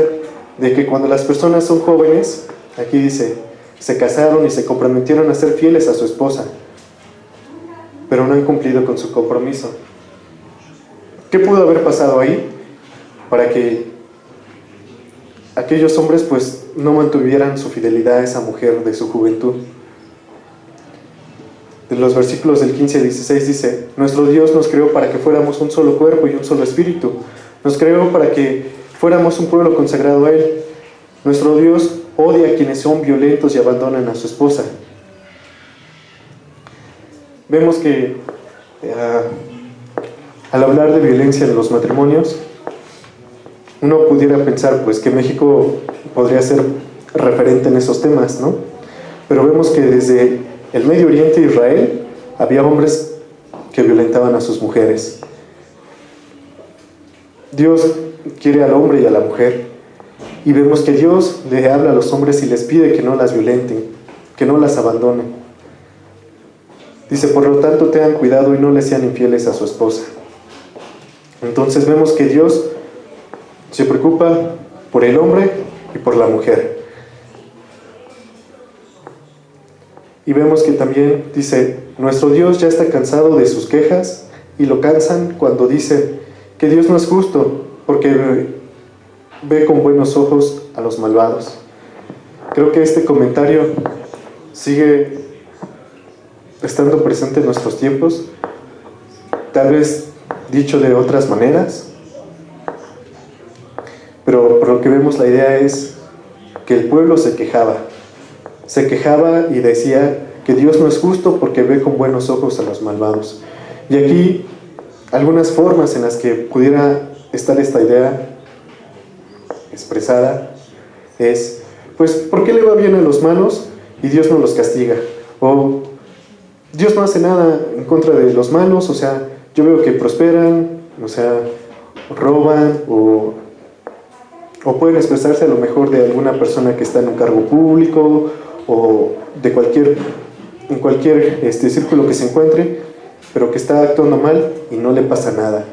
de que cuando las personas son jóvenes, aquí dice, se casaron y se comprometieron a ser fieles a su esposa, pero no han cumplido con su compromiso. ¿Qué pudo haber pasado ahí para que aquellos hombres pues no mantuvieran su fidelidad a esa mujer de su juventud? En los versículos del 15 al 16 dice, nuestro Dios nos creó para que fuéramos un solo cuerpo y un solo espíritu. Nos creó para que fuéramos un pueblo consagrado a Él. Nuestro Dios odia a quienes son violentos y abandonan a su esposa. Vemos que al hablar de violencia en los matrimonios, uno pudiera pensar pues que México podría ser referente en esos temas, ¿no? Pero vemos que desde el Medio Oriente e Israel había hombres que violentaban a sus mujeres. Dios quiere al hombre y a la mujer, y vemos que Dios le habla a los hombres y les pide que no las violenten, que no las abandonen. Dice, por lo tanto, tengan cuidado y no le sean infieles a su esposa. Entonces vemos que Dios se preocupa por el hombre y por la mujer. Y vemos que también dice, nuestro Dios ya está cansado de sus quejas, y lo cansan cuando dice que Dios no es justo, porque ve con buenos ojos a los malvados. Creo que este comentario sigue estando presente en nuestros tiempos, tal vez dicho de otras maneras, pero por lo que vemos la idea es que el pueblo se quejaba y decía que Dios no es justo porque ve con buenos ojos a los malvados. Y aquí algunas formas en las que pudiera estar esta idea expresada es, pues, ¿por qué le va bien a los malos y Dios no los castiga? O Dios no hace nada en contra de los malos, o sea, yo veo que prosperan, o sea, roban o pueden expresarse a lo mejor de alguna persona que está en un cargo público o de en cualquier círculo que se encuentre, pero que está actuando mal y no le pasa nada.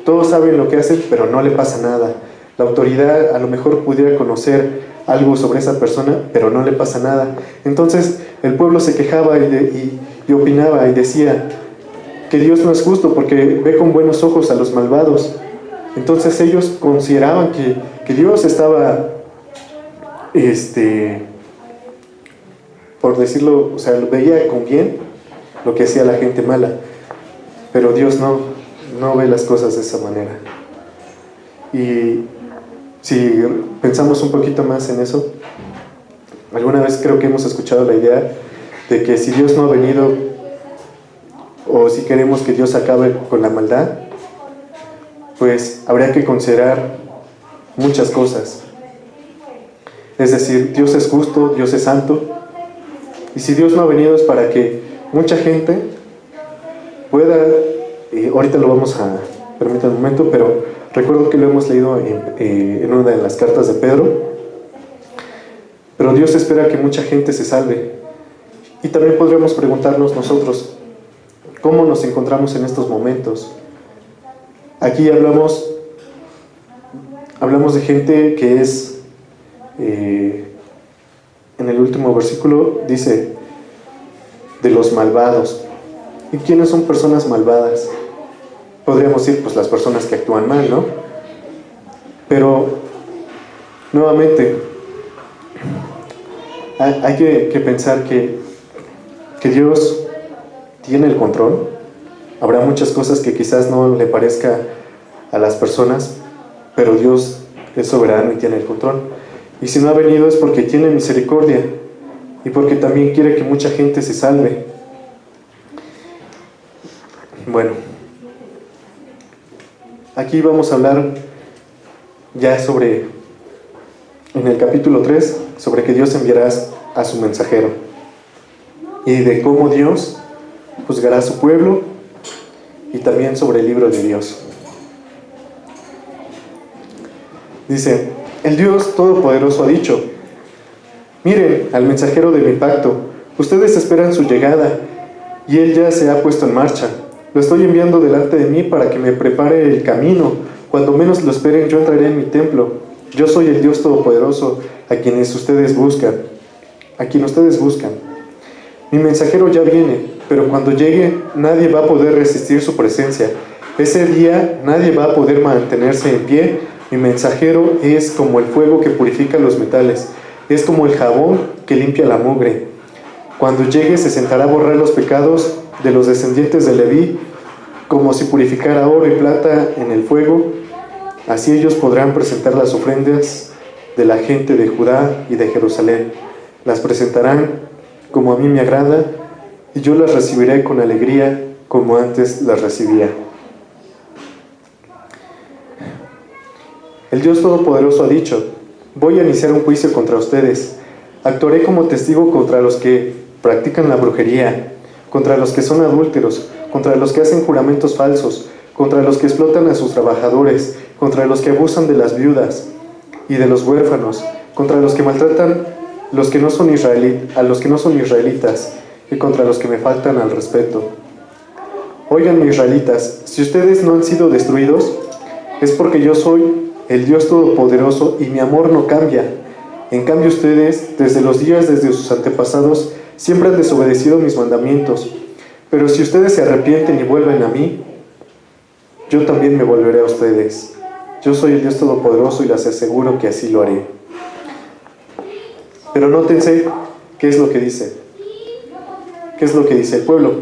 Todos saben lo que hacen, pero no le pasa nada. La autoridad a lo mejor pudiera conocer algo sobre esa persona, pero no le pasa nada. Entonces el pueblo se quejaba y opinaba y decía que Dios no es justo porque ve con buenos ojos a los malvados. Entonces ellos consideraban que Dios estaba, por decirlo, o sea, veía con bien lo que hacía la gente mala, pero Dios no ve las cosas de esa manera. Y si pensamos un poquito más en eso, alguna vez creo que hemos escuchado la idea de que si Dios no ha venido, o si queremos que Dios acabe con la maldad, pues habría que considerar muchas cosas. Es decir, Dios es justo, Dios es santo, y si Dios no ha venido es para que mucha gente pueda, ahorita lo vamos a, permítanme un momento, pero recuerdo que lo hemos leído en una de las cartas de Pedro, pero Dios espera que mucha gente se salve. Y también podríamos preguntarnos nosotros, ¿cómo nos encontramos en estos momentos? Aquí hablamos de gente que es, en el último versículo dice, de los malvados. ¿Y quiénes son personas malvadas? Podríamos decir, pues las personas que actúan mal, ¿no? Pero, nuevamente, hay que pensar que Dios tiene el control. Habrá muchas cosas que quizás no le parezca a las personas, pero Dios es soberano y tiene el control. Y si no ha venido es porque tiene misericordia y porque también quiere que mucha gente se salve. Bueno, aquí vamos a hablar ya en el capítulo 3, sobre que Dios enviará a su mensajero y de cómo Dios juzgará a su pueblo, y también sobre el libro de Dios. Dice, el Dios Todopoderoso ha dicho, miren al mensajero de mi pacto, ustedes esperan su llegada y él ya se ha puesto en marcha. Lo estoy enviando delante de mí para que me prepare el camino. Cuando menos lo esperen, yo entraré en mi templo. Yo soy el Dios Todopoderoso a quien ustedes buscan. Mi mensajero ya viene, pero cuando llegue nadie va a poder resistir su presencia. Ese día nadie va a poder mantenerse en pie. Mi mensajero es como el fuego que purifica los metales, es como el jabón que limpia la mugre. Cuando llegue se sentará a borrar los pecados de los descendientes de Leví, como si purificara oro y plata en el fuego. Así ellos podrán presentar las ofrendas de la gente de Judá y de Jerusalén. Las presentarán como a mí me agrada, y yo las recibiré con alegría como antes las recibía. El Dios Todopoderoso ha dicho, voy a iniciar un juicio contra ustedes. Actuaré como testigo contra los que practican la brujería, contra los que son adúlteros, contra los que hacen juramentos falsos, contra los que explotan a sus trabajadores, contra los que abusan de las viudas y de los huérfanos, contra los que maltratan a los que no son israelitas y contra los que me faltan al respeto. Oigan, israelitas, si ustedes no han sido destruidos, es porque yo soy el Dios Todopoderoso y mi amor no cambia. En cambio ustedes, desde los días desde sus antepasados, siempre han desobedecido mis mandamientos. Pero si ustedes se arrepienten y vuelven a mí, yo también me volveré a ustedes. Yo soy el Dios Todopoderoso y les aseguro que así lo haré. Pero nótense qué es lo que dice. ¿Qué es lo que dice el pueblo?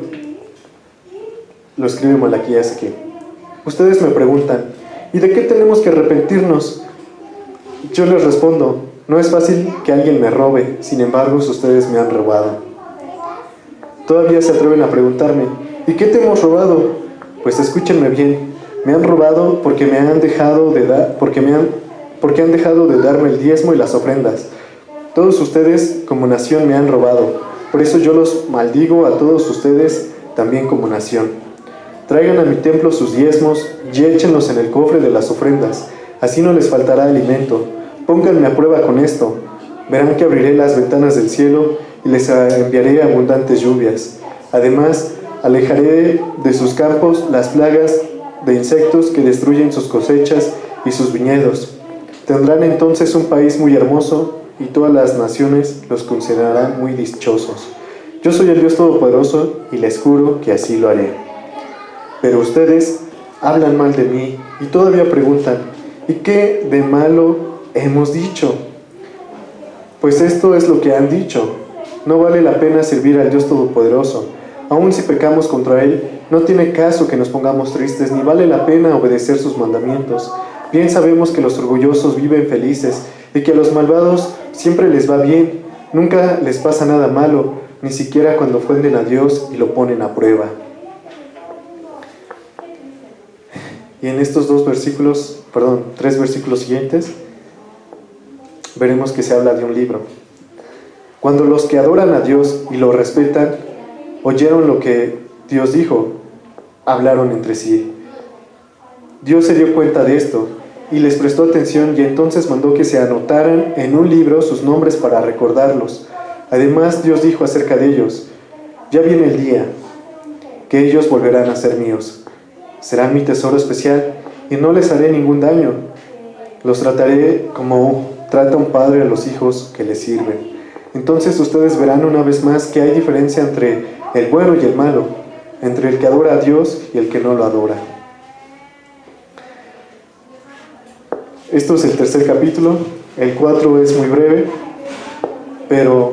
Lo escribe Malaquías aquí. Ustedes me preguntan, ¿y de qué tenemos que arrepentirnos? Yo les respondo, no es fácil que alguien me robe, sin embargo ustedes me han robado. Todavía se atreven a preguntarme, ¿y qué te hemos robado? Pues escúchenme bien, me han robado porque han dejado de darme el diezmo y las ofrendas. Todos ustedes como nación me han robado, por eso yo los maldigo a todos ustedes también como nación. Traigan a mi templo sus diezmos y échenlos en el cofre de las ofrendas, así no les faltará alimento. Pónganme a prueba con esto, verán que abriré las ventanas del cielo y les enviaré abundantes lluvias. Además, alejaré de sus campos las plagas de insectos que destruyen sus cosechas y sus viñedos. Tendrán entonces un país muy hermoso y todas las naciones los considerarán muy dichosos. Yo soy el Dios Todopoderoso y les juro que así lo haré. Pero ustedes hablan mal de mí y todavía preguntan, ¿y qué de malo hemos dicho? Pues esto es lo que han dicho. No vale la pena servir al Dios Todopoderoso. Aun si pecamos contra Él, no tiene caso que nos pongamos tristes, ni vale la pena obedecer sus mandamientos. Bien sabemos que los orgullosos viven felices y que a los malvados siempre les va bien. Nunca les pasa nada malo, ni siquiera cuando ofenden a Dios y lo ponen a prueba. Y en estos tres versículos siguientes, veremos que se habla de un libro. Cuando los que adoran a Dios y lo respetan, oyeron lo que Dios dijo, hablaron entre sí. Dios se dio cuenta de esto y les prestó atención y entonces mandó que se anotaran en un libro sus nombres para recordarlos. Además, Dios dijo acerca de ellos, ya viene el día que ellos volverán a ser míos. Serán mi tesoro especial y no les haré ningún daño. Los trataré como trata un padre a los hijos que le sirven. Entonces ustedes verán una vez más que hay diferencia entre el bueno y el malo, entre el que adora a Dios y el que no lo adora. Esto es el tercer capítulo. El 4 es muy breve, pero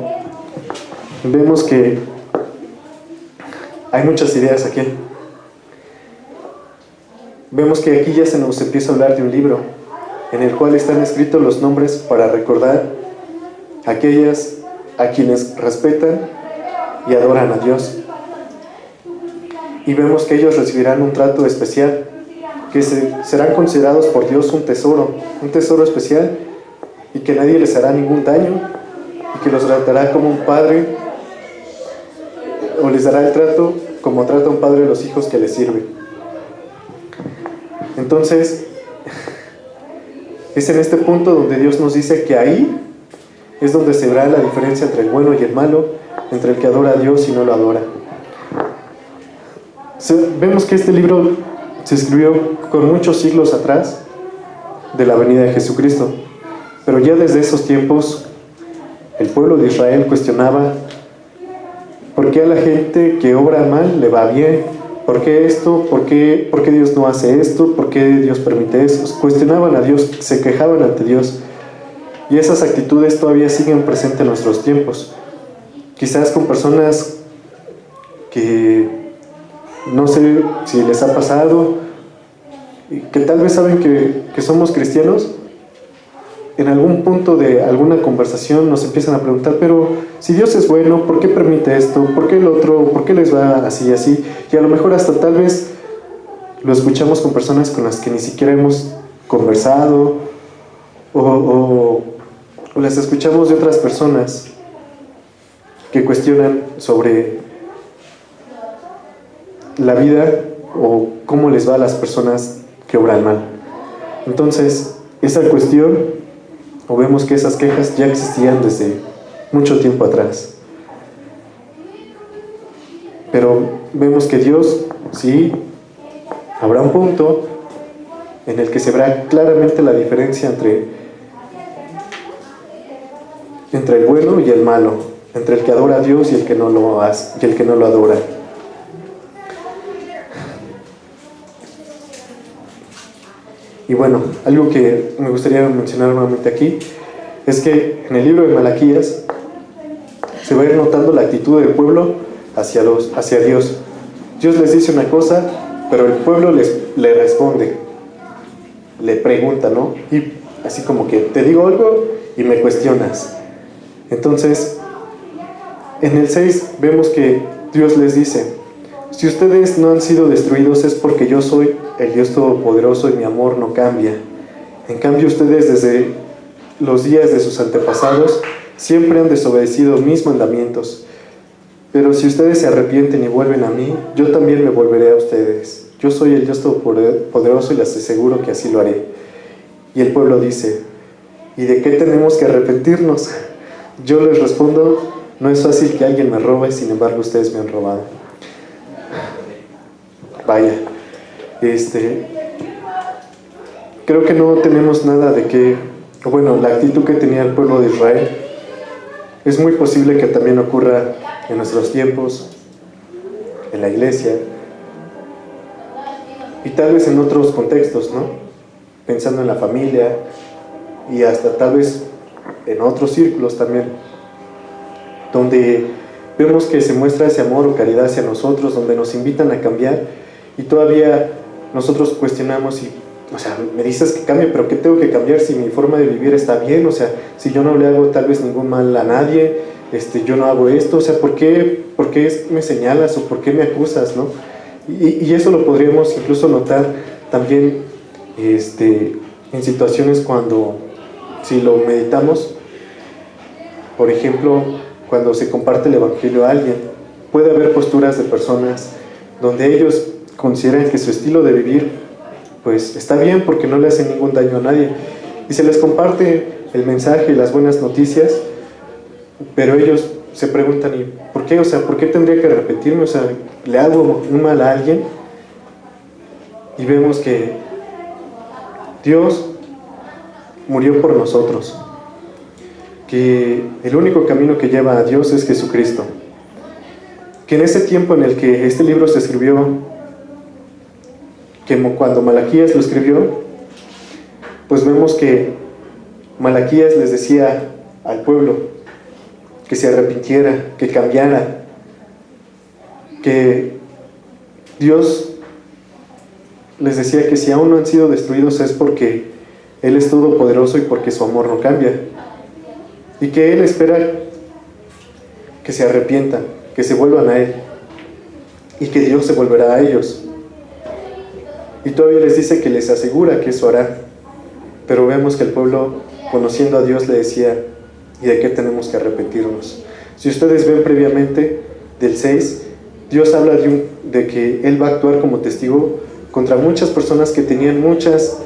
vemos que hay muchas ideas aquí. Vemos que aquí ya se nos empieza a hablar de un libro en el cual están escritos los nombres para recordar aquellas a quienes respetan y adoran a Dios. Y vemos que ellos recibirán un trato especial, que serán considerados por Dios un tesoro especial, y que nadie les hará ningún daño, y que los tratará como un padre, o les dará el trato como trata un padre a los hijos que les sirven. Entonces, es en este punto donde Dios nos dice que ahí es donde se verá la diferencia entre el bueno y el malo, entre el que adora a Dios y no lo adora. Vemos que este libro se escribió con muchos siglos atrás de la venida de Jesucristo, pero ya desde esos tiempos el pueblo de Israel cuestionaba por qué a la gente que obra mal le va bien. ¿Por qué esto? ¿Por qué Dios no hace esto? ¿Por qué Dios permite eso? Cuestionaban a Dios, se quejaban ante Dios. Y esas actitudes todavía siguen presentes en nuestros tiempos. Quizás con personas que no sé si les ha pasado, que tal vez saben que somos cristianos, en algún punto de alguna conversación nos empiezan a preguntar, pero si Dios es bueno, ¿por qué permite esto? ¿Por qué el otro? ¿Por qué les va así y así? Y a lo mejor hasta tal vez lo escuchamos con personas con las que ni siquiera hemos conversado, o las escuchamos de otras personas que cuestionan sobre la vida o cómo les va a las personas que obran mal. Entonces, esa cuestión, o vemos que esas quejas ya existían desde mucho tiempo atrás. Pero vemos que Dios, sí, habrá un punto en el que se verá claramente la diferencia entre el bueno y el malo, entre el que adora a Dios y el que no lo hace, y el que no lo adora. Y bueno, algo que me gustaría mencionar nuevamente aquí es que en el libro de Malaquías se va a ir notando la actitud del pueblo hacia Dios. Dios les dice una cosa, pero el pueblo le responde, le pregunta, ¿no? Y así como que te digo algo y me cuestionas. Entonces, en el 6 vemos que Dios les dice: si ustedes no han sido destruidos es porque yo soy el Dios Todopoderoso y mi amor no cambia. En cambio, ustedes desde los días de sus antepasados siempre han desobedecido mis mandamientos. Pero si ustedes se arrepienten y vuelven a mí, yo también me volveré a ustedes. Yo soy el Dios Todopoderoso y les aseguro que así lo haré. Y el pueblo dice: ¿y de qué tenemos que arrepentirnos? Yo les respondo: no es fácil que alguien me robe, sin embargo ustedes me han robado. Vaya, creo que no tenemos nada de que, bueno, la actitud que tenía el pueblo de Israel es muy posible que también ocurra en nuestros tiempos, en la iglesia y tal vez en otros contextos, ¿no? Pensando en la familia y hasta tal vez en otros círculos también, donde vemos que se muestra ese amor o caridad hacia nosotros, donde nos invitan a cambiar y todavía nosotros cuestionamos y, o sea, me dices que cambie, pero ¿qué tengo que cambiar si mi forma de vivir está bien? O sea, si yo no le hago tal vez ningún mal a nadie, yo no hago esto, o sea, ¿por qué me señalas o por qué me acusas, no? Y eso lo podríamos incluso notar también en situaciones cuando, si lo meditamos, por ejemplo, cuando se comparte el evangelio a alguien, puede haber posturas de personas donde ellos consideran que su estilo de vivir pues está bien porque no le hace ningún daño a nadie y se les comparte el mensaje y las buenas noticias, pero ellos se preguntan: ¿y por qué? O sea, ¿por qué tendría que arrepentirme? O sea, ¿le hago un mal a alguien? Y vemos que Dios murió por nosotros, que el único camino que lleva a Dios es Jesucristo, que en ese tiempo en el que este libro se escribió, que cuando Malaquías lo escribió, pues vemos que Malaquías les decía al pueblo que se arrepintiera, que cambiara, que Dios les decía que si aún no han sido destruidos es porque Él es todopoderoso y porque su amor no cambia, y que Él espera que se arrepientan, que se vuelvan a Él, y que Dios se volverá a ellos. Y todavía les dice que les asegura que eso hará. Pero vemos que el pueblo, conociendo a Dios, le decía: ¿y de qué tenemos que arrepentirnos? Si ustedes ven previamente, del 6, Dios habla de que Él va a actuar como testigo contra muchas personas que tenían muchas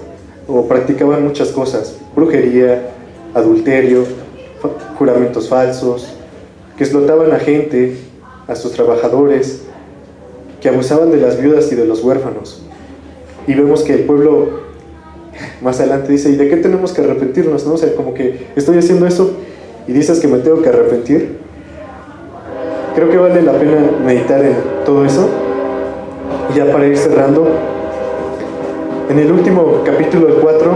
o practicaban muchas cosas: brujería, adulterio, juramentos falsos, que explotaban a gente, a sus trabajadores, que abusaban de las viudas y de los huérfanos. Y vemos que el pueblo más adelante dice: ¿y de qué tenemos que arrepentirnos? ¿No? O sea, como que estoy haciendo eso y dices que me tengo que arrepentir. Creo que vale la pena meditar en todo eso. Y ya para ir cerrando, en el último capítulo, el 4,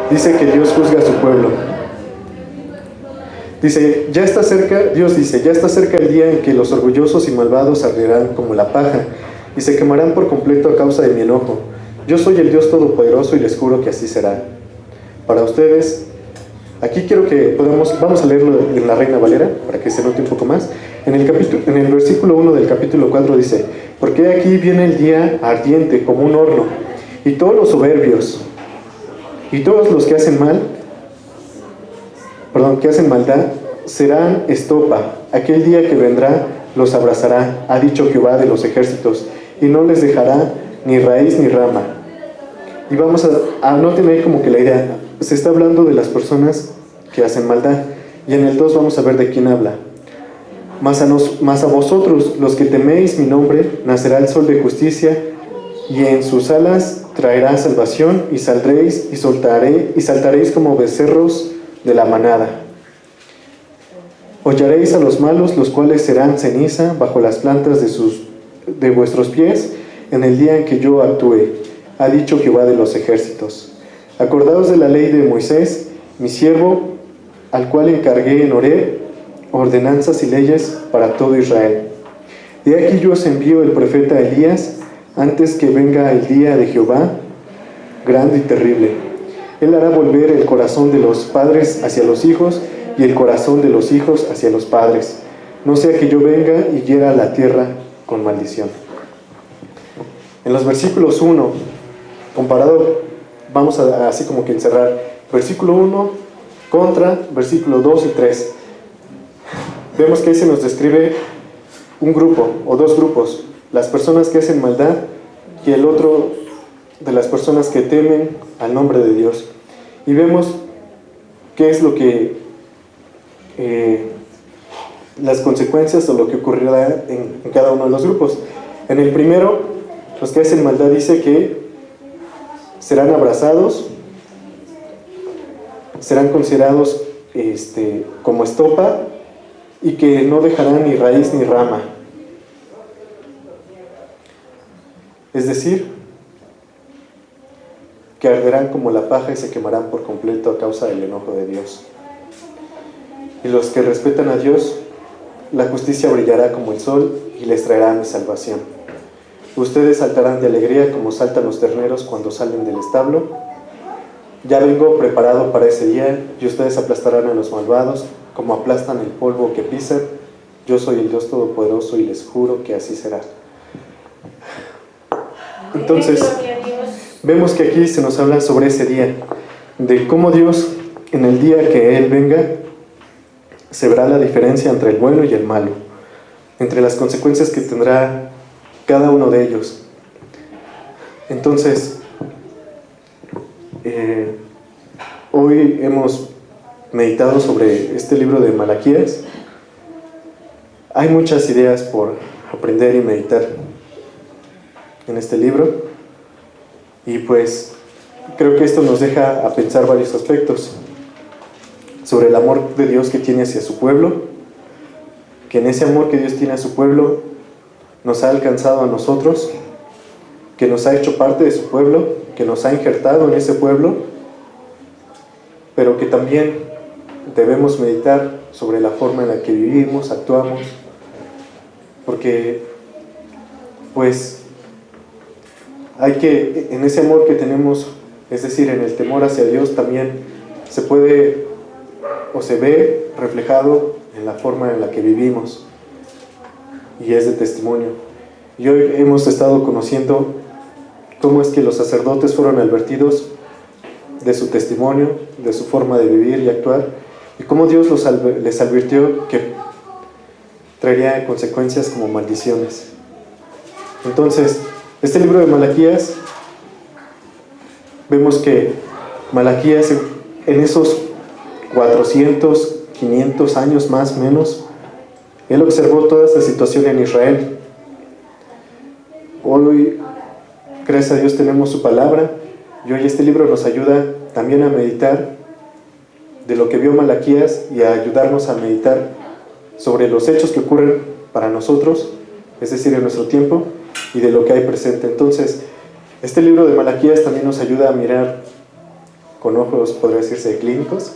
dice que Dios juzga a su pueblo. Dice: ya está cerca, Dios dice, ya está cerca el día en que los orgullosos y malvados arderán como la paja y se quemarán por completo a causa de mi enojo. Yo soy el Dios Todopoderoso y les juro que así será. Para ustedes, aquí quiero que vamos a leerlo en la Reina Valera para que se note un poco más. En el versículo 1 del capítulo 4 dice: porque aquí viene el día ardiente como un horno, y todos los soberbios y todos los que hacen maldad serán estopa. Aquel día que vendrá los abrazará, ha dicho Jehová de los ejércitos, y no les dejará ni raíz ni rama. Y vamos a no tener como que la idea, se está hablando de las personas que hacen maldad, y en el 2 vamos a ver de quién habla. Mas a vosotros, los que teméis mi nombre, nacerá el sol de justicia, y en sus alas traerá salvación, y saldréis y saltaréis como becerros de la manada. Hollaréis a los malos, los cuales serán ceniza bajo las plantas de vuestros pies, en el día en que yo actúe, ha dicho Jehová de los ejércitos. Acordaos de la ley de Moisés, mi siervo, al cual encargué en Horeb ordenanzas y leyes para todo Israel. De aquí yo os envío el profeta Elías, antes que venga el día de Jehová, grande y terrible. Él hará volver el corazón de los padres hacia los hijos, y el corazón de los hijos hacia los padres, no sea que yo venga y hiera la tierra con maldición. En los versículos 1, comparado, vamos a así como que encerrar, versículo 1 contra versículo 2 y 3. Vemos que ahí se nos describe un grupo o dos grupos, las personas que hacen maldad y el otro de las personas que temen al nombre de Dios. Y vemos qué es lo que las consecuencias o lo que ocurrirá en cada uno de los grupos. En el primero, los que hacen maldad dice que serán abrazados, serán considerados como estopa y que no dejarán ni raíz ni rama. Es decir, que arderán como la paja y se quemarán por completo a causa del enojo de Dios. Y los que respetan a Dios, la justicia brillará como el sol y les traerá mi salvación. Ustedes saltarán de alegría como saltan los terneros cuando salen del establo. Ya vengo preparado para ese día, y ustedes aplastarán a los malvados como aplastan el polvo que pisan. Yo soy el Dios Todopoderoso y les juro que así será. Entonces, vemos que aquí se nos habla sobre ese día, de cómo Dios, en el día que Él venga, se verá la diferencia entre el bueno y el malo, entre las consecuencias que tendrá cada uno de ellos. Entonces, hoy hemos meditado sobre este libro de Malaquías. Hay muchas ideas por aprender y meditar en este libro, y pues creo que esto nos deja a pensar varios aspectos sobre el amor de Dios que tiene hacia su pueblo, que en ese amor que Dios tiene a su pueblo nos ha alcanzado a nosotros, que nos ha hecho parte de su pueblo, que nos ha injertado en ese pueblo, pero que también debemos meditar sobre la forma en la que vivimos, actuamos, porque pues hay que, en ese amor que tenemos, es decir, en el temor hacia Dios, también se puede o se ve reflejado en la forma en la que vivimos, y es de testimonio. Y hoy hemos estado conociendo cómo es que los sacerdotes fueron advertidos de su testimonio, de su forma de vivir y actuar, y cómo Dios les advirtió que traería consecuencias como maldiciones. Entonces, este libro de Malaquías, vemos que Malaquías en esos 400, 500 años más o menos, él observó toda esta situación en Israel. Hoy, gracias a Dios, tenemos su palabra, y hoy este libro nos ayuda también a meditar de lo que vio Malaquías y a ayudarnos a meditar sobre los hechos que ocurren para nosotros, es decir, en nuestro tiempo, y de lo que hay presente. Entonces, este libro de Malaquías también nos ayuda a mirar con ojos, podría decirse, clínicos,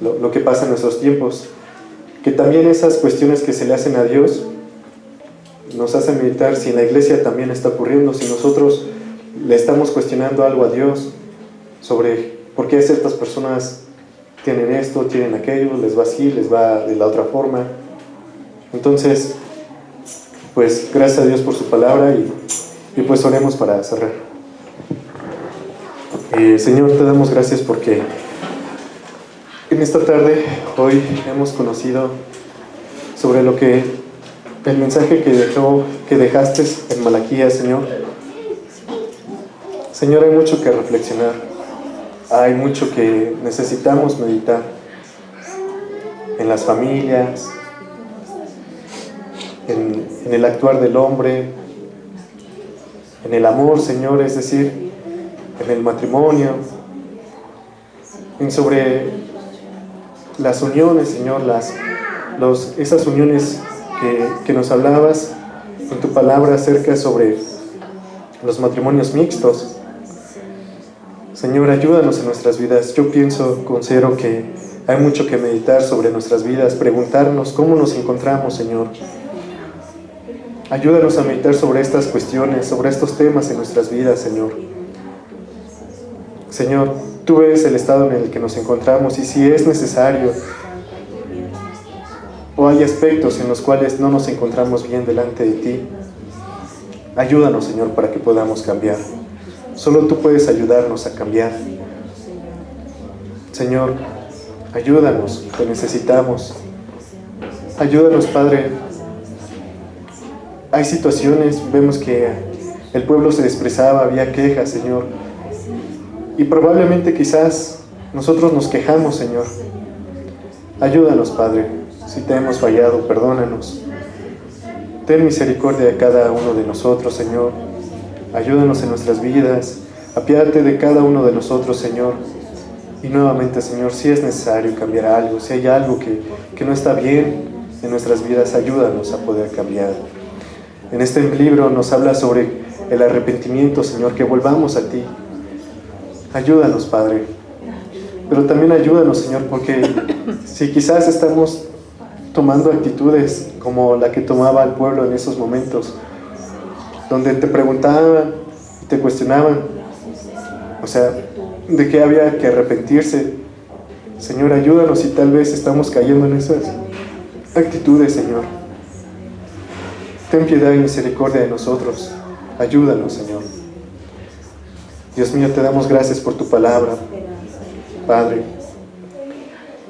lo que pasa en nuestros tiempos, que también esas cuestiones que se le hacen a Dios nos hacen meditar si en la iglesia también está ocurriendo, si nosotros le estamos cuestionando algo a Dios sobre por qué ciertas personas tienen esto, tienen aquello, les va así, les va de la otra forma. Entonces, pues gracias a Dios por su palabra, y pues oremos para cerrar. Señor, te damos gracias porque en esta tarde, hoy, hemos conocido sobre lo que el mensaje que dejaste en Malaquías, Señor. Señor, hay mucho que reflexionar, hay mucho que necesitamos meditar en las familias, en el actuar del hombre, en el amor, Señor, es decir, en el matrimonio, sobre las uniones, Señor, esas uniones que nos hablabas en tu palabra acerca sobre los matrimonios mixtos. Señor, ayúdanos en nuestras vidas. Yo pienso, considero que hay mucho que meditar sobre nuestras vidas, preguntarnos cómo nos encontramos, Señor. Ayúdanos a meditar sobre estas cuestiones, sobre estos temas en nuestras vidas, Señor. Señor, tú ves el estado en el que nos encontramos y si es necesario o hay aspectos en los cuales no nos encontramos bien delante de ti, ayúdanos, Señor, para que podamos cambiar. Solo tú puedes ayudarnos a cambiar. Señor, ayúdanos, te necesitamos. Ayúdanos, Padre. Hay situaciones, vemos que el pueblo se expresaba, había quejas, Señor. Y probablemente quizás nosotros nos quejamos, Señor. Ayúdanos, Padre. Si te hemos fallado, perdónanos. Ten misericordia de cada uno de nosotros, Señor. Ayúdanos en nuestras vidas. Apiádate de cada uno de nosotros, Señor. Y nuevamente, Señor, si es necesario cambiar algo, si hay algo que no está bien en nuestras vidas, ayúdanos a poder cambiar. En este libro nos habla sobre el arrepentimiento, Señor, que volvamos a ti. Ayúdanos, Padre. Pero también ayúdanos, Señor, porque si quizás estamos tomando actitudes como la que tomaba el pueblo en esos momentos, donde te preguntaban y te cuestionaban, o sea, de qué había que arrepentirse. Señor, ayúdanos si tal vez estamos cayendo en esas actitudes, Señor. Ten piedad y misericordia de nosotros. Ayúdanos, Señor. Dios mío, te damos gracias por tu palabra, Padre.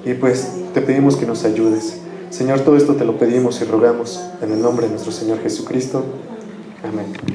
Y pues te pedimos que nos ayudes. Señor, todo esto te lo pedimos y rogamos en el nombre de nuestro Señor Jesucristo. Amén.